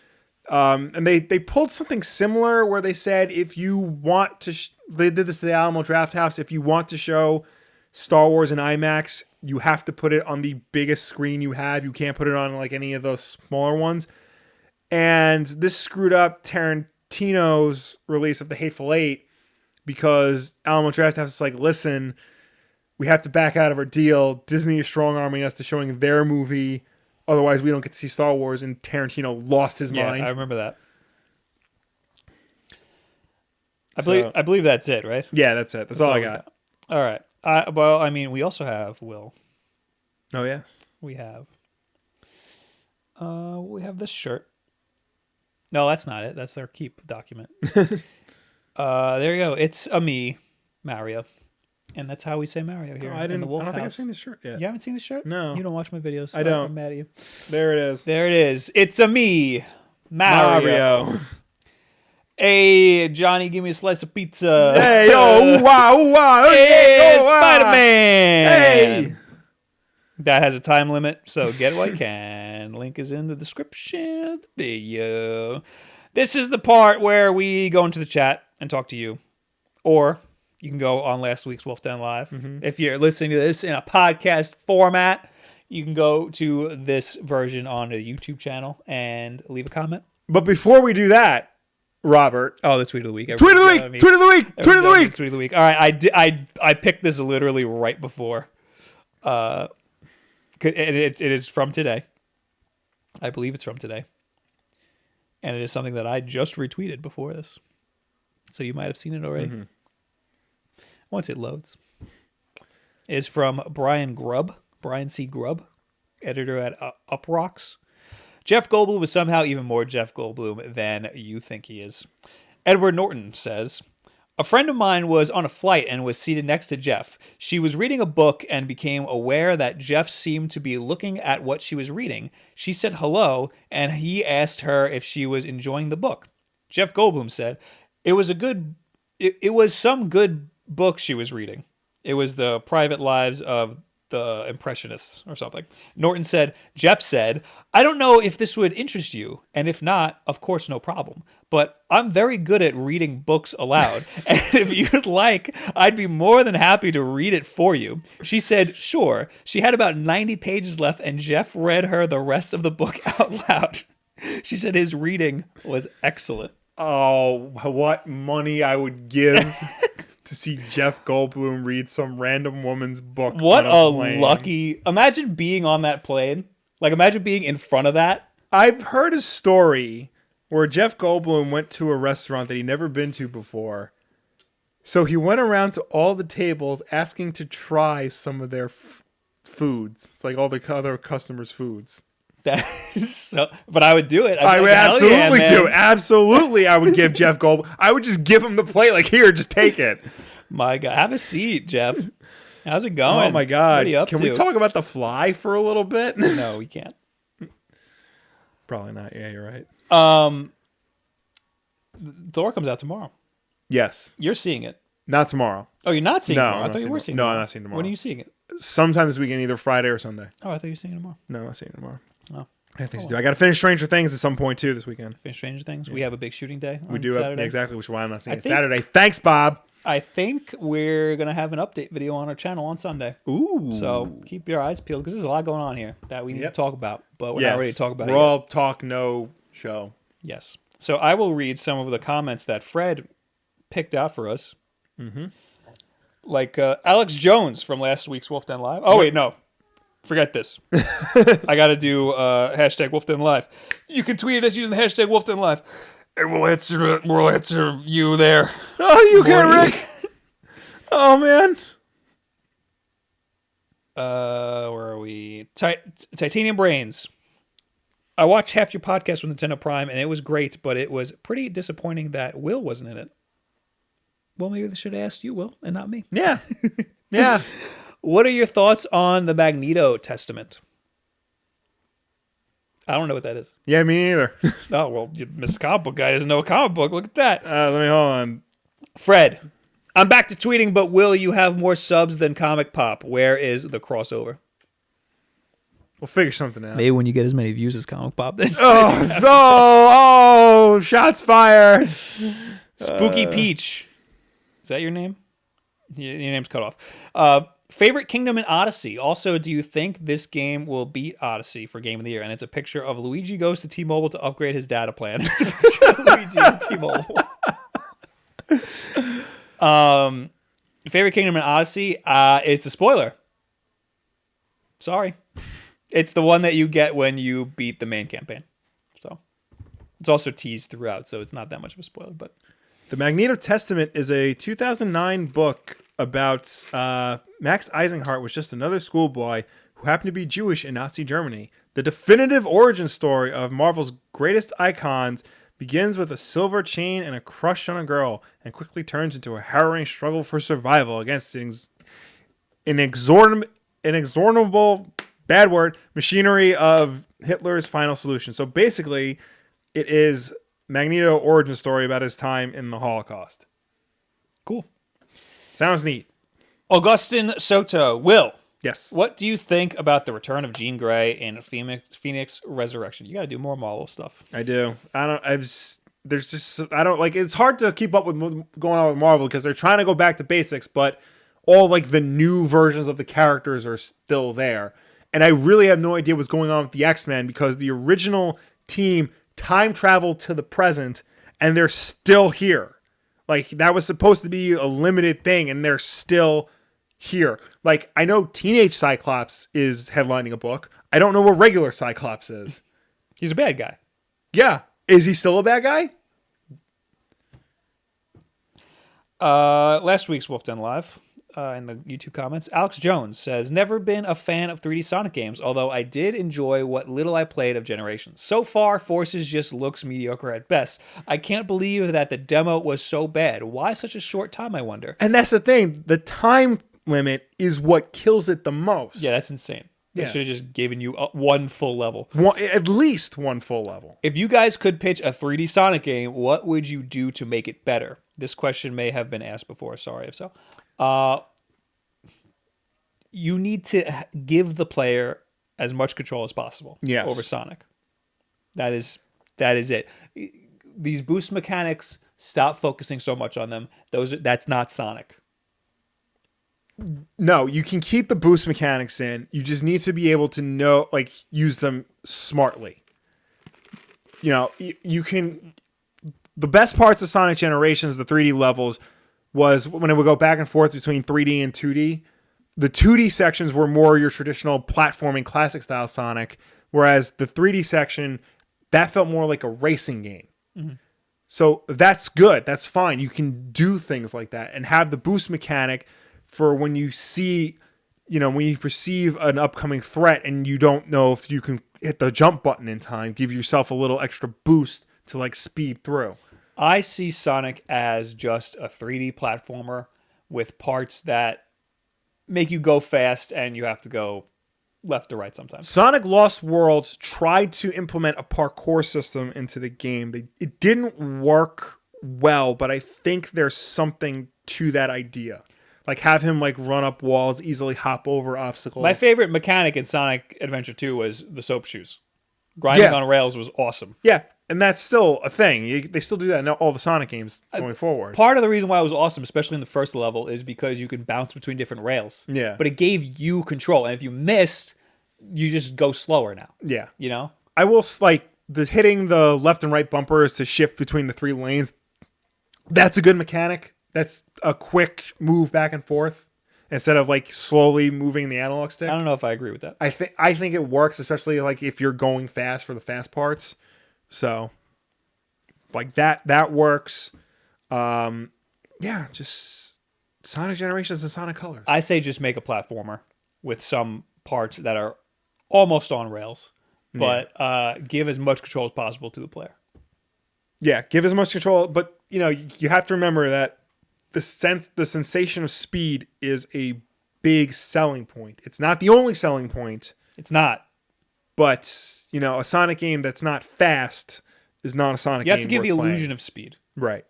And they pulled something similar where they said if you want to, they did this at the Alamo Drafthouse. If you want to show Star Wars in IMAX, you have to put it on the biggest screen you have. You can't put it on like any of those smaller ones. And this screwed up Tarantino's release of The Hateful Eight because Alamo Drafthouse is like, listen, we have to back out of our deal. Disney is strong-arming us to showing their movie. Otherwise, we don't get to see Star Wars. And Tarantino lost his mind. I remember that. I believe that's it, right? Yeah, that's it. That's all I got. All right. Well, I mean, we also have Will. Oh, yes. We have this shirt. No, that's not it. That's their keep document. There you go. It's a me, Mario. And that's how we say Mario here in the Wulff I don't think house. I've seen this shirt yet. You haven't seen the shirt? No. You don't watch my videos. So I don't. I'm mad at you. There it is. There it is. It's a me, Mario. Hey, Johnny, give me a slice of pizza. Hey, oh, wow. Hey, oh, wow. Spider-Man. Hey. That has a time limit, so get what you can. Link is in the description of the video. This is the part where we go into the chat and talk to you. Or you can go on last week's Wulff Den Live. Mm-hmm. If you're listening to this in a podcast format, you can go to this version on the YouTube channel and leave a comment. But before we do that, Robert. Oh, the tweet of the week. Tweet of the week. Tweet of the week. Tweet of the week. Tweet of the week. All right, I picked this literally right before. It is from today. I believe it's from today. And it is something that I just retweeted before this. So you might have seen it already. Mm-hmm. Once it loads. It is from Brian C. Grubb, editor at Uprocks. Jeff Goldblum is somehow even more Jeff Goldblum than you think he is. Edward Norton says, a friend of mine was on a flight and was seated next to Jeff. She was reading a book and became aware that Jeff seemed to be looking at what she was reading. She said hello, and he asked her if she was enjoying the book. Jeff Goldblum said, it was some good book she was reading. It was The Private Lives of the Impressionists or something. Norton said, Jeff said, I don't know if this would interest you, and if not, of course, no problem. But I'm very good at reading books aloud, and if you'd like, I'd be more than happy to read it for you. She said, sure. She had about 90 pages left, and Jeff read her the rest of the book out loud. She said his reading was excellent. Oh, what money I would give to see Jeff Goldblum read some random woman's book. What a lucky... Imagine being on that plane. Like, imagine being in front of that. I've heard a story where Jeff Goldblum went to a restaurant that he'd never been to before. So he went around to all the tables asking to try some of their foods. It's like all the other customers' foods. That is so... But I would do it. I would absolutely do it. Absolutely, I would give Jeff Goldblum... I would just give him the plate. Like, here, just take it. My God. Have a seat, Jeff. How's it going? Oh, my God. What are you up Can to? we talk about The Fly for a little bit? No, we can't. Probably not. Yeah, you're right. Thor comes out tomorrow. Yes. You're seeing it. Not tomorrow. Oh, you're not seeing it tomorrow? I thought you were seeing it tomorrow. tomorrow. No, I'm not seeing it tomorrow. When are you seeing it? Sometime this weekend, either Friday or Sunday. Oh, I thought you were seeing it tomorrow. No, I'm not seeing it tomorrow. Oh. I have things to do. I got to finish Stranger Things at some point, too, this weekend. Finish Stranger Things? Yeah. We have a big shooting day on We do Saturday. Exactly, which is why I'm not seeing it Saturday. Thanks, Bob. I think we're going to have an update video on our channel on Sunday. Ooh. So keep your eyes peeled because there's a lot going on here that we need to talk about, but we're not ready to talk about it. We're all talk, no show. Yes. So I will read some of the comments that Fred picked out for us. Mm-hmm. Like Alex Jones from last week's Wulff Den Live. Oh, wait, no. Forget this. I got to do hashtag Wulff Den Live. You can tweet at us using the hashtag Wulff Den Live. And we'll answer you there. Oh, you can, Rick. Oh, man. Where are we? Titanium Brains. I watched half your podcast with Nintendo Prime, and it was great, but it was pretty disappointing that Will wasn't in it. Well, maybe they should have asked you, Will, and not me. Yeah. Yeah. What are your thoughts on the Magneto Testament? I don't know what that is. Yeah, me neither. Oh, well, Mr. Comic Book Guy doesn't know a comic book. Look at that. Let me hold on. Fred, I'm back to tweeting, but will you have more subs than Comic Pop? Where is the crossover? We'll figure something out. Maybe when you get as many views as Comic Pop, then. Shots fired. Spooky Peach. Is that your name? Your name's cut off. Favorite Kingdom in Odyssey. Also, do you think this game will beat Odyssey for Game of the Year? And it's a picture of Luigi goes to T-Mobile to upgrade his data plan. It's a picture of Luigi and T-Mobile. Favorite Kingdom in Odyssey. It's a spoiler. Sorry. It's the one that you get when you beat the main campaign. So it's also teased throughout, so it's not that much of a spoiler. But The Magneto Testament is a 2009 book about Max Eisenhardt was just another schoolboy who happened to be Jewish in Nazi Germany. The definitive origin story of Marvel's greatest icons begins with a silver chain and a crush on a girl, and quickly turns into a harrowing struggle for survival against inexorable machinery of Hitler's final solution. So basically, it is Magneto origin story about his time in the Holocaust. cool. Sounds neat. Augustin Soto. Will. Yes. What do you think about the return of Jean Grey in Phoenix Resurrection? You got to do more Marvel stuff. I do. It's hard to keep up with what's going on with Marvel because they're trying to go back to basics, but all like the new versions of the characters are still there. And I really have no idea what's going on with the X-Men because the original team time traveled to the present and they're still here. Like, that was supposed to be a limited thing and they're still here. Like, I know Teenage Cyclops is headlining a book. I don't know what regular Cyclops is. He's a bad guy. Yeah. Is he still a bad guy? Last week's Wulff Den Live, in the YouTube comments, Alex Jones says, never been a fan of 3D Sonic games, although I did enjoy what little I played of Generations. So far, Forces just looks mediocre at best. I can't believe that the demo was so bad. Why such a short time, I wonder? And that's the thing. The time limit is what kills it the most. Yeah, that's insane. They Yeah. should have just given you one full level. At least one full level. If you guys could pitch a 3D Sonic game, what would you do to make it better? This question may have been asked before. Sorry if so. You need to give the player as much control as possible over Sonic. That is it. These boost mechanics, stop focusing so much on them. That's not Sonic. No, you can keep the boost mechanics in. You just need to be able to use them smartly. You know, you can. The best parts of Sonic Generations, the 3D levels, was when it would go back and forth between 3D and 2D. The 2D sections were more your traditional platforming classic style Sonic, whereas the 3D section, that felt more like a racing game. Mm-hmm. So that's good. That's fine. You can do things like that and have the boost mechanic for when you see, when you perceive an upcoming threat and you don't know if you can hit the jump button in time, give yourself a little extra boost to speed through. I see Sonic as just a 3D platformer with parts that make you go fast and you have to go left to right sometimes. Sonic Lost Worlds tried to implement a parkour system into the game. It didn't work well, but I think there's something to that idea. Like have him run up walls, easily hop over obstacles. My favorite mechanic in Sonic Adventure 2 was the soap shoes. Grinding on rails was awesome. Yeah, and that's still a thing. They still do that in all the Sonic games going forward. Part of the reason why it was awesome, especially in the first level, is because you can bounce between different rails. Yeah. But it gave you control. And if you missed, you just go slower now. Yeah. You know? I will, hitting the left and right bumpers to shift between the three lanes, that's a good mechanic. That's a quick move back and forth instead of slowly moving the analog stick. I don't know if I agree with that. I think it works, especially if you're going fast for the fast parts. So that works. Just Sonic Generations and Sonic Colors. I say just make a platformer with some parts that are almost on rails, but give as much control as possible to the player. Yeah, give as much control, but you have to remember that the sensation of speed is a big selling point. It's not the only selling point. It's not. But, a Sonic game that's not fast is not a Sonic game. You have to give the illusion of speed. Right.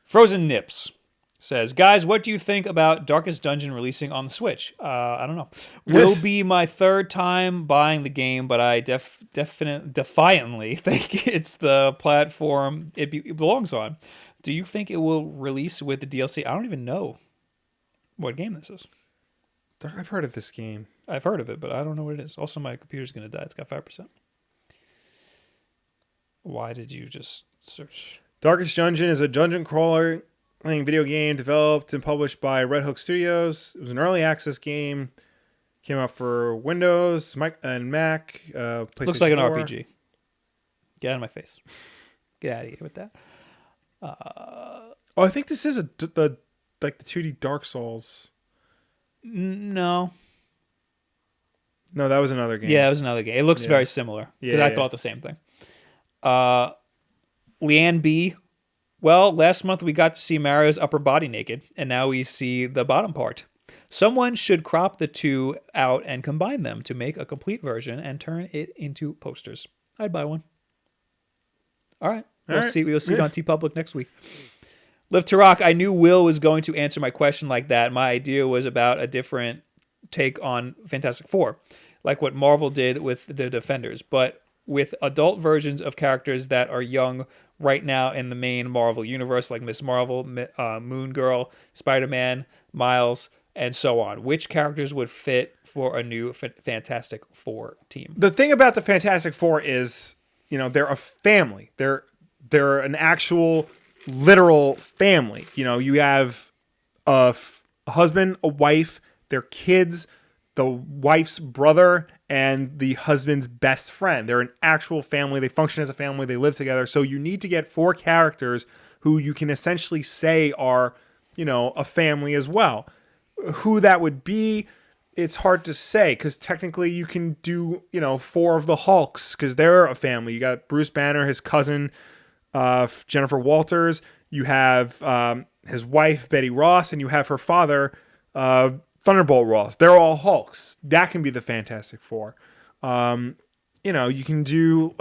Frozen Nips. says, guys, what do you think about Darkest Dungeon releasing on the Switch? I don't know. Will be my third time buying the game, but I defiantly think it's the platform it belongs on. Do you think it will release with the DLC? I don't even know what game this is. I've heard of this game. I've heard of it, but I don't know what it is. Also, my computer's going to die. It's got 5%. Why did you just search? Darkest Dungeon is a dungeon crawler playing video game developed and published by Red Hook Studios. It was an early access game. Came out for Windows, and Mac. PlayStation Looks like an 4. RPG. Get out of my face. Get out of here with that. I think this is the 2D Dark Souls. No. No, that was another game. Yeah, it was another game. It looks very similar because I thought the same thing. Leanne B. Well, last month we got to see Mario's upper body naked, and now we see the bottom part. Someone should crop the two out and combine them to make a complete version and turn it into posters. I'd buy one. All right. We'll see it on TeePublic next week. Live to Rock. I knew Will was going to answer my question like that. My idea was about a different take on Fantastic Four, like what Marvel did with the Defenders, but with adult versions of characters that are young right now in the main Marvel universe, like Miss Marvel, Moon Girl, Spider-Man, Miles, and so on. Which characters would fit for a new Fantastic Four team? The thing about the Fantastic Four is, they're a family. They're an actual literal family. You have a husband, a wife, their kids, the wife's brother, and the husband's best friend. They're an actual family. They function as a family. They live together. So you need to get 4 characters who you can essentially say are, a family as well. Who that would be, it's hard to say, because technically you can do, 4 of the Hulks, because they're a family. You got Bruce Banner, his cousin, Jennifer Walters. You have his wife, Betty Ross, and you have her father, Thunderbolt Ross. They're all Hulks. That can be the Fantastic Four. You can do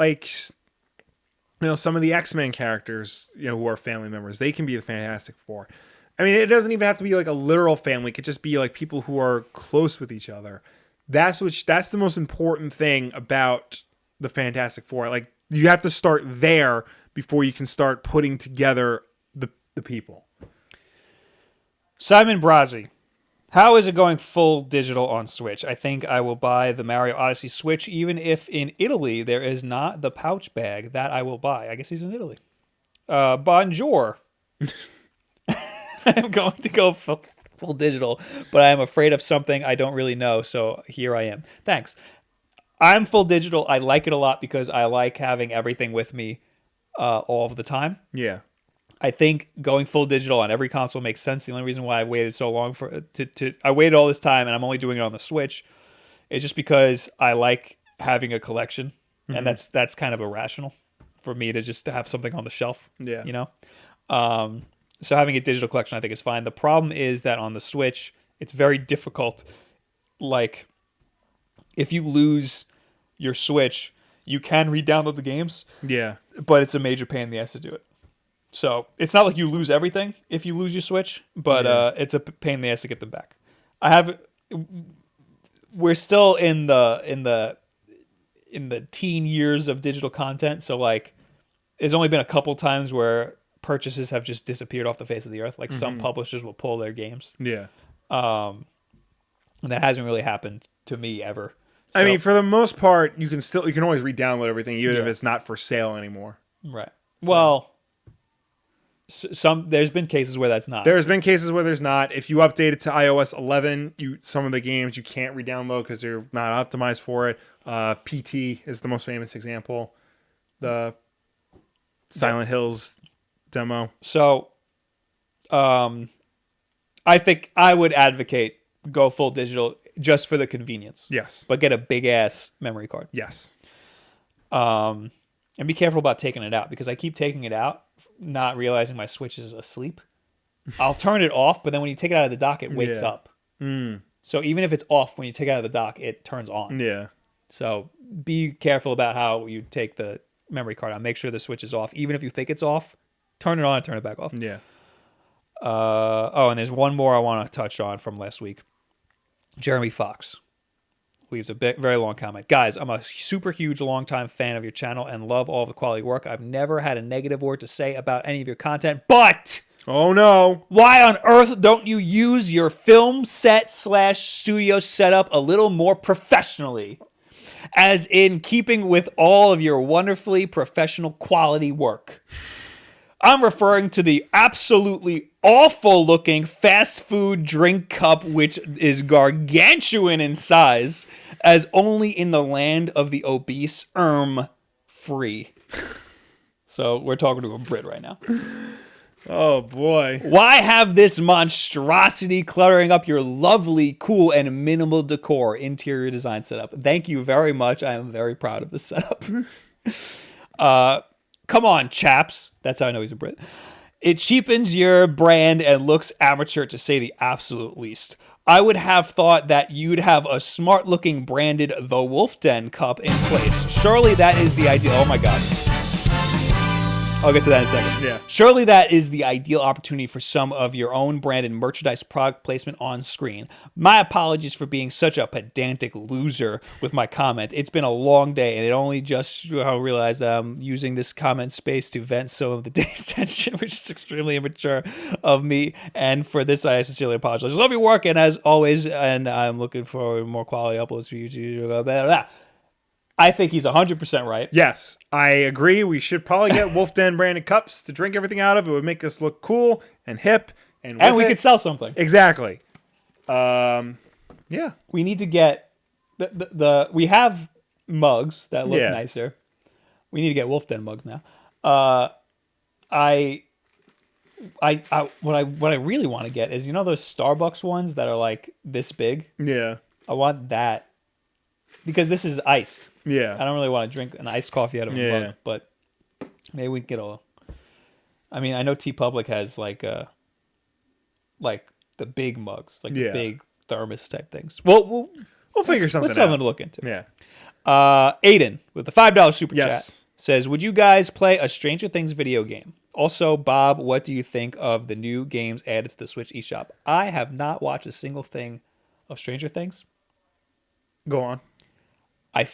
some of the X-Men characters, who are family members. They can be the Fantastic Four. I mean, it doesn't even have to be like a literal family. It could just be like people who are close with each other. That's the most important thing about the Fantastic Four. Like, you have to start there before you can start putting together the people. Simon Brazzi. How is it going full digital on Switch? I think I will buy the Mario Odyssey Switch, even if in Italy there is not the pouch bag. That I will buy. I guess he's in Italy. Bonjour. I'm going to go full digital, but I'm afraid of something I don't really know, so here I am. Thanks. I'm full digital. I like it a lot because I like having everything with me all of the time. Yeah. I think going full digital on every console makes sense. The only reason why I waited so long I waited all this time and I'm only doing it on the Switch is just because I like having a collection, and that's kind of irrational for me to just have something on the shelf. Yeah. So having a digital collection I think is fine. The problem is that on the Switch it's very difficult. Like, if you lose your Switch, you can re-download the games. Yeah. But it's a major pain in the ass to do it. So it's not like you lose everything if you lose your Switch, but it's a pain in the ass to get them back. We're still in the teen years of digital content, so like there's only been a couple times where purchases have just disappeared off the face of the earth. Like some publishers will pull their games. Yeah. And that hasn't really happened to me ever. So, I mean, for the most part, you can always re-download everything, even if it's not for sale anymore. Right. Well, there's been cases where that's not. There's been cases where there's not. If you update it to iOS 11, some of the games you can't re-download because they're not optimized for it. PT is the most famous example. The Silent Hills demo. So, I think I would advocate go full digital just for the convenience. Yes. But get a big ass memory card. Yes. And be careful about taking it out, because I keep taking it out, not realizing my Switch is asleep. I'll turn it off, but then when you take it out of the dock, it wakes up. So even if it's off, when you take it out of the dock, it turns on. Yeah. So be careful about how you take the memory card out. Make sure the Switch is off. Even if you think it's off, turn it on and turn it back off. Yeah. And there's one more I want to touch on from last week. Jeremy Fox leaves a very long comment. Guys, I'm a super huge, long-time fan of your channel and love all the quality work. I've never had a negative word to say about any of your content, but... Oh, no. Why on earth don't you use your film set/studio setup a little more professionally? As in keeping with all of your wonderfully professional quality work. I'm referring to the absolutely awful looking fast food drink cup, which is gargantuan in size, as only in the land of the obese free. So we're talking to a Brit right now. Oh, boy. Why have this monstrosity cluttering up your lovely, cool, and minimal decor interior design setup? Thank you very much. I am very proud of this setup. Come on, chaps. That's how I know he's a Brit. It cheapens your brand and looks amateur, to say the absolute least. I would have thought that you'd have a smart-looking branded The Wulff Den cup in place. Surely that is the ideal... Oh, my God. I'll get to that in a second. Yeah. Surely that is the ideal opportunity for some of your own branded merchandise product placement on screen. My apologies for being such a pedantic loser with my comment. It's been a long day, and it only just realized I'm using this comment space to vent some of the day's tension, which is extremely immature of me. And for this, I sincerely apologize. Love your work, and as always, and I'm looking for more quality uploads for you to blah, blah, blah. I think he's 100% right. Yes, I agree. We should probably get Wulff Den branded cups to drink everything out of. It would make us look cool and hip. And we could sell something. Exactly. Yeah. We need to get... We have mugs that look nicer. We need to get Wulff Den mugs now. What I really want to get is, you know those Starbucks ones that are like this big? Yeah. I want that. Because this is iced. Yeah. I don't really want to drink an iced coffee out of a mug, but maybe we can get a... I mean, I know TeePublic has like the big mugs, like the big thermos type things. We'll figure something out. Something to look into. Yeah. Aiden, with the $5 super chat, says, would you guys play a Stranger Things video game? Also, Bob, what do you think of the new games added to the Switch eShop? I have not watched a single thing of Stranger Things. Go on. I'm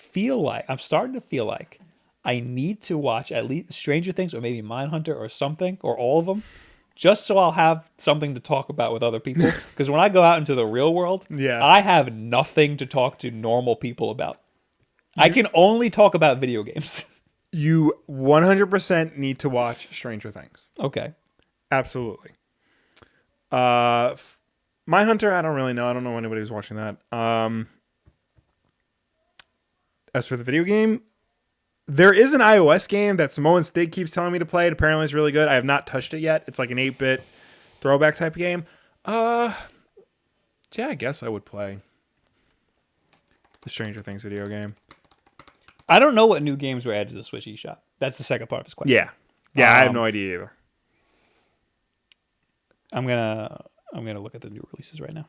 starting to feel like I need to watch at least Stranger Things or maybe Mindhunter or something, or all of them, just so I'll have something to talk about with other people. Because when I go out into the real world, I have nothing to talk to normal people about. I can only talk about video games. You 100% need to watch Stranger Things. Okay. Absolutely. Mindhunter, I don't really know. I don't know anybody who's watching that. As for the video game, there is an iOS game that Samoan Stig keeps telling me to play. It apparently is really good. I have not touched it yet. It's like an 8-bit throwback type of game. Yeah, I guess I would play the Stranger Things video game. I don't know what new games were added to the Switch eShop. That's the second part of his question. Yeah. Yeah, I have no idea either. I'm gonna look at the new releases right now.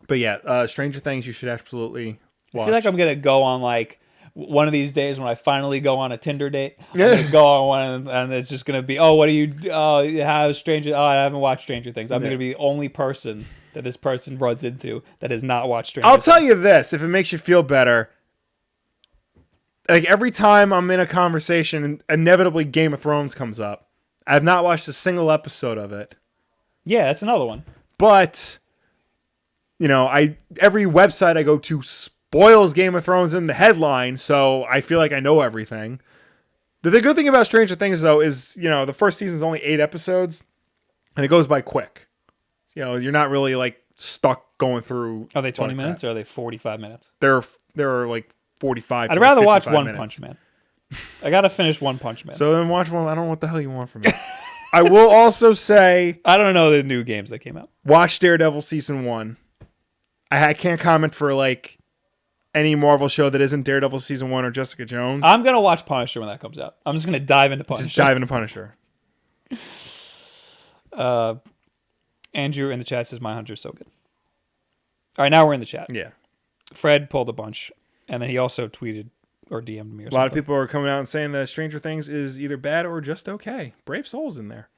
But yeah, Stranger Things you should absolutely watch. I feel like I'm going to go on like one of these days when I finally go on a Tinder date. I'm going to go on one and it's just going to be, I haven't watched Stranger Things. I'm going to be the only person that this person runs into that has not watched Stranger Things. I'll tell you this, if it makes you feel better. Like every time I'm in a conversation, inevitably Game of Thrones comes up. I have not watched a single episode of it. Yeah, that's another one. But... you know, every website I go to spoils Game of Thrones in the headline, so I feel like I know everything. The good thing about Stranger Things, though, is, you know, the first season's only 8 episodes, and it goes by quick. You know, you're not really, like, stuck going through... Are they 20 minutes or are they 45 minutes? They're like 45 I'd rather watch One Punch Man. I gotta finish One Punch Man. So then watch one. I don't know what the hell you want from me. I will also say... I don't know the new games that came out. Watch Daredevil Season 1. I can't comment for, like, any Marvel show that isn't Daredevil Season 1 or Jessica Jones. I'm going to watch Punisher when that comes out. I'm just going to dive into Punisher. Just dive into Punisher. Andrew in the chat says, Mindhunter's so good. All right, now we're in the chat. Yeah. Fred pulled a bunch, and then he also tweeted or DM'd me or something. A lot of people are coming out and saying that Stranger Things is either bad or just okay. Brave Soul's in there.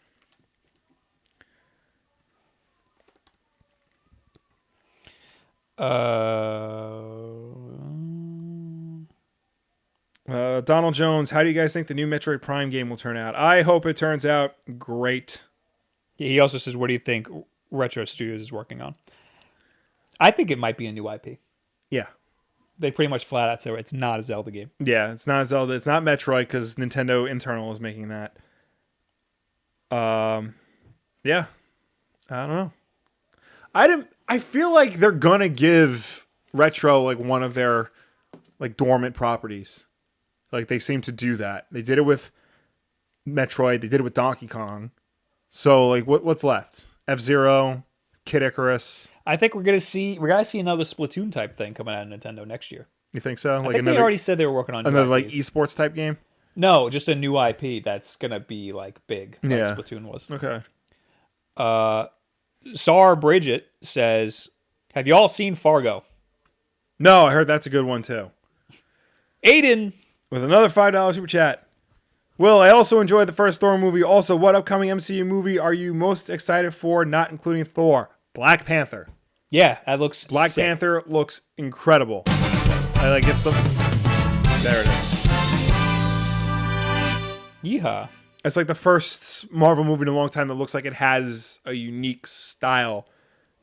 Donald Jones, how do you guys think the new Metroid Prime game will turn out? I hope it turns out great. He also says, what do you think Retro Studios is working on? I think it might be a new IP. Yeah. They pretty much flat out say it's not a Zelda game. Yeah, it's not Zelda. It's not Metroid because Nintendo internal is making that. Yeah. I don't know. I feel like they're gonna give Retro like one of their like dormant properties. Like they seem to do that. They did it with Metroid. They did it with Donkey Kong. So like what's left? F-Zero, Kid Icarus. I think we're gonna see another Splatoon type thing coming out of Nintendo next year. You think so? I think they already said they were working on another like esports type game. No, just a new IP that's gonna be like big, like yeah. Splatoon was. Okay. Sar Bridget says, "Have you all seen Fargo?" No, I heard that's a good one too. Aiden with another $5 super chat. Will, I also enjoyed the first Thor movie. Also, what upcoming MCU movie are you most excited for, not including Thor? Black Panther. Yeah, that looks Black sick. Panther looks incredible. I like it's the there it is. Yeehaw. It's like the first Marvel movie in a long time that looks like it has a unique style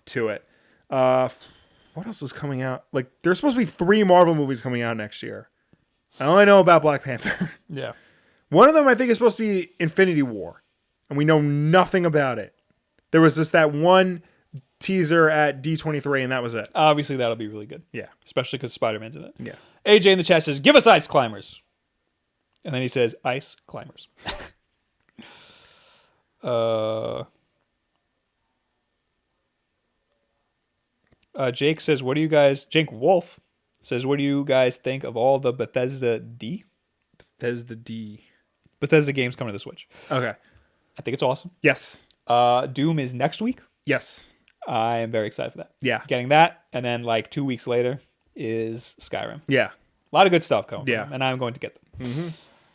to it. What else is coming out? Like there's supposed to be 3 Marvel movies coming out next year. I only know about Black Panther. Yeah. One of them I think is supposed to be Infinity War, and we know nothing about it. There was just that one teaser at D23, and that was it. Obviously, that'll be really good. Yeah. Especially because Spider-Man's in it. Yeah. AJ in the chat says, "Give us Ice Climbers." And then he says, "Ice Climbers." Jake says, "What do you guys?" Jake Wolf says, "What do you guys think of all the Bethesda games coming to the Switch?" Okay. I think it's awesome. Yes. Doom is next week. Yes. I am very excited for that. Yeah. Getting that, and then like 2 weeks later is Skyrim. Yeah. A lot of good stuff coming. Yeah. From them, and I'm going to get them. Mm-hmm.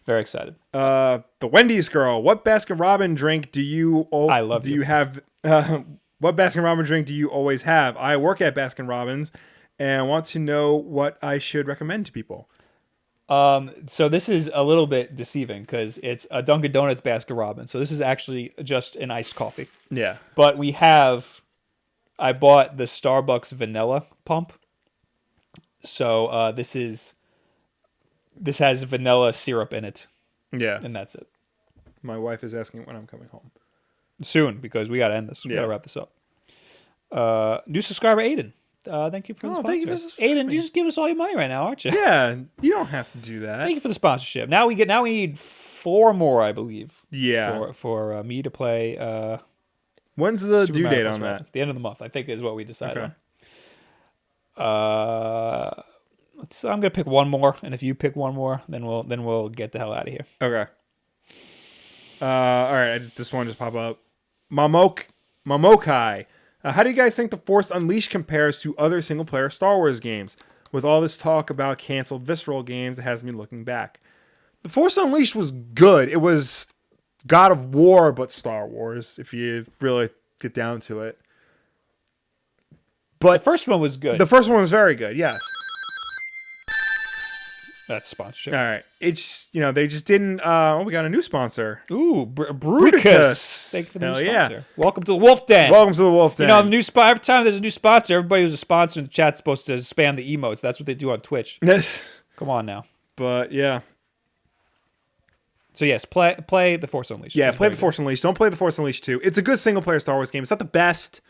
Very excited. The Wendy's girl. What Baskin Robbins drink do you? I love. Do you have? What Baskin Robbins drink do you always have? I work at Baskin Robbins, and want to know what I should recommend to people. So this is a little bit deceiving because it's a Dunkin Donuts Baskin Robbins. So this is actually just an iced coffee. Yeah. But I bought the Starbucks vanilla pump. So this has vanilla syrup in it. Yeah. And that's it. My wife is asking when I'm coming home. Soon, because we got to end this. We got to wrap this up. New subscriber Aiden. Thank you for the sponsor. Aiden, you just give us all your money right now, aren't you? Yeah, you don't have to do that. Thank you for the sponsorship. Now we need 4 more, I believe. Yeah. For me to play. When's the Super due Mario date Plus on Rabbids. that? The end of the month, I think, is what we decided on. I'm gonna pick one more, and if you pick one more, then we'll get the hell out of here. Okay. All right. This one just popped up. Mamokai. How do you guys think The Force Unleashed compares to other single-player Star Wars games? With all this talk about canceled Visceral games, it has me looking back. The Force Unleashed was good. It was God of War, but Star Wars, if you really get down to it. But the first one was good. The first one was very good, yes. That's sponsorship. All right. It's, they just didn't, we got a new sponsor. Ooh, Bruticus. Thank you for the new sponsor. Yeah. Welcome to the Wulff Den. Welcome to the Wulff Den. The new every time there's a new sponsor, everybody who's a sponsor in the chat's supposed to spam the emotes. That's what they do on Twitch. Come on now. But, yeah. So, yes, play The Force Unleashed. Yeah, play The Force Unleashed. Don't play The Force Unleashed 2. It's a good single-player Star Wars game. It's not the best.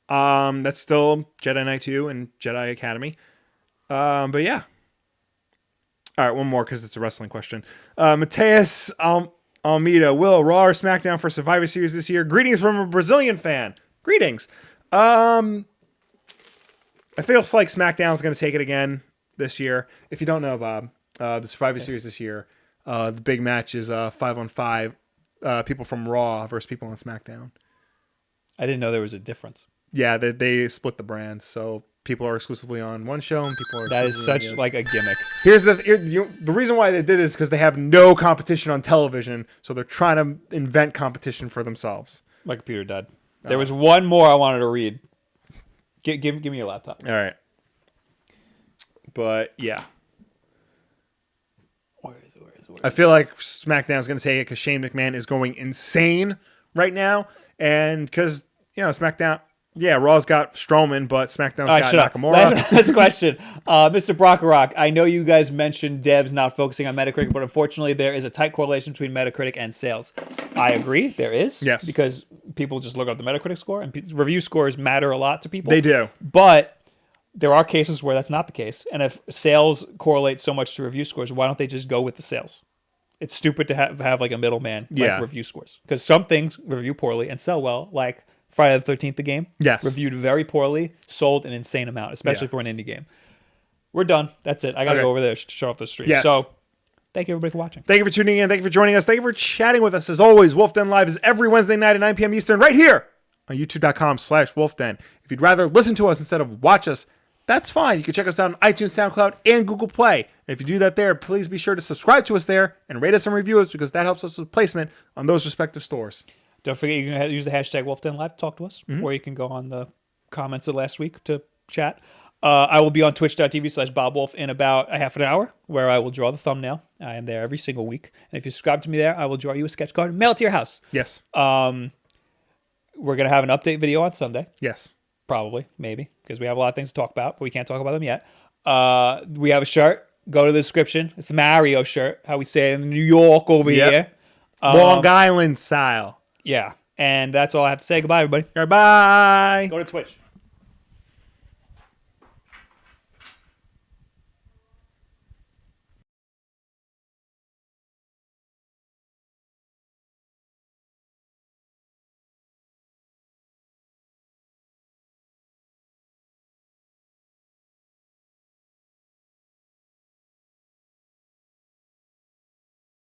That's still Jedi Knight 2 and Jedi Academy. But, yeah. All right, one more because it's a wrestling question. Mateus Almeida. Will, Raw or SmackDown for Survivor Series this year? Greetings from a Brazilian fan. Greetings. I feel like SmackDown's going to take it again this year. If you don't know, Bob, the Survivor Series this year, the big match is 5-on-5, people from Raw versus people on SmackDown. I didn't know there was a difference. Yeah, they split the brand, so people are exclusively on one show, and people are. That is such like a gimmick. Here's the reason why they did this is because they have no competition on television, so they're trying to invent competition for themselves. My computer died. There was one more I wanted to read. Give me your laptop. All right. But yeah. Where is it? I feel like SmackDown's going to take it because Shane McMahon is going insane right now. And because, SmackDown, Raw's got Strowman, but SmackDown's got Nakamura. Last question. Mr. Brockrock, I know you guys mentioned devs not focusing on Metacritic, but unfortunately there is a tight correlation between Metacritic and sales. I agree, there is. Yes. Because people just look up the Metacritic score, and review scores matter a lot to people. They do. But there are cases where that's not the case. And if sales correlate so much to review scores, why don't they just go with the sales? It's stupid to have like a middleman like review scores. Because some things review poorly and sell well, like Friday the 13th, the game. Yes. Reviewed very poorly, sold an insane amount, especially for an indie game. We're done. That's it. I got to go over there to show off the stream. Yes. So thank you, everybody, for watching. Thank you for tuning in. Thank you for joining us. Thank you for chatting with us. As always, Wulff Den Live is every Wednesday night at 9 p.m. Eastern right here on youtube.com/WulffDen. If you'd rather listen to us instead of watch us, that's fine. You can check us out on iTunes, SoundCloud, and Google Play. And if you do that there, please be sure to subscribe to us there and rate us and review us because that helps us with placement on those respective stores. Don't forget you can use the hashtag WulffDenLive to talk to us, or you can go on the comments of last week to chat. I will be on twitch.tv/BobWolf in about a half an hour, where I will draw the thumbnail. I am there every single week. And if you subscribe to me there, I will draw you a sketch card and mail it to your house. Yes. We're going to have an update video on Sunday. Yes. Probably, maybe, because we have a lot of things to talk about, but we can't talk about them yet. We have a shirt. Go to the description. It's the Mario shirt, how we say it in New York over here. Long Island style. Yeah. And that's all I have to say. Goodbye, everybody. All right, bye. Go to Twitch.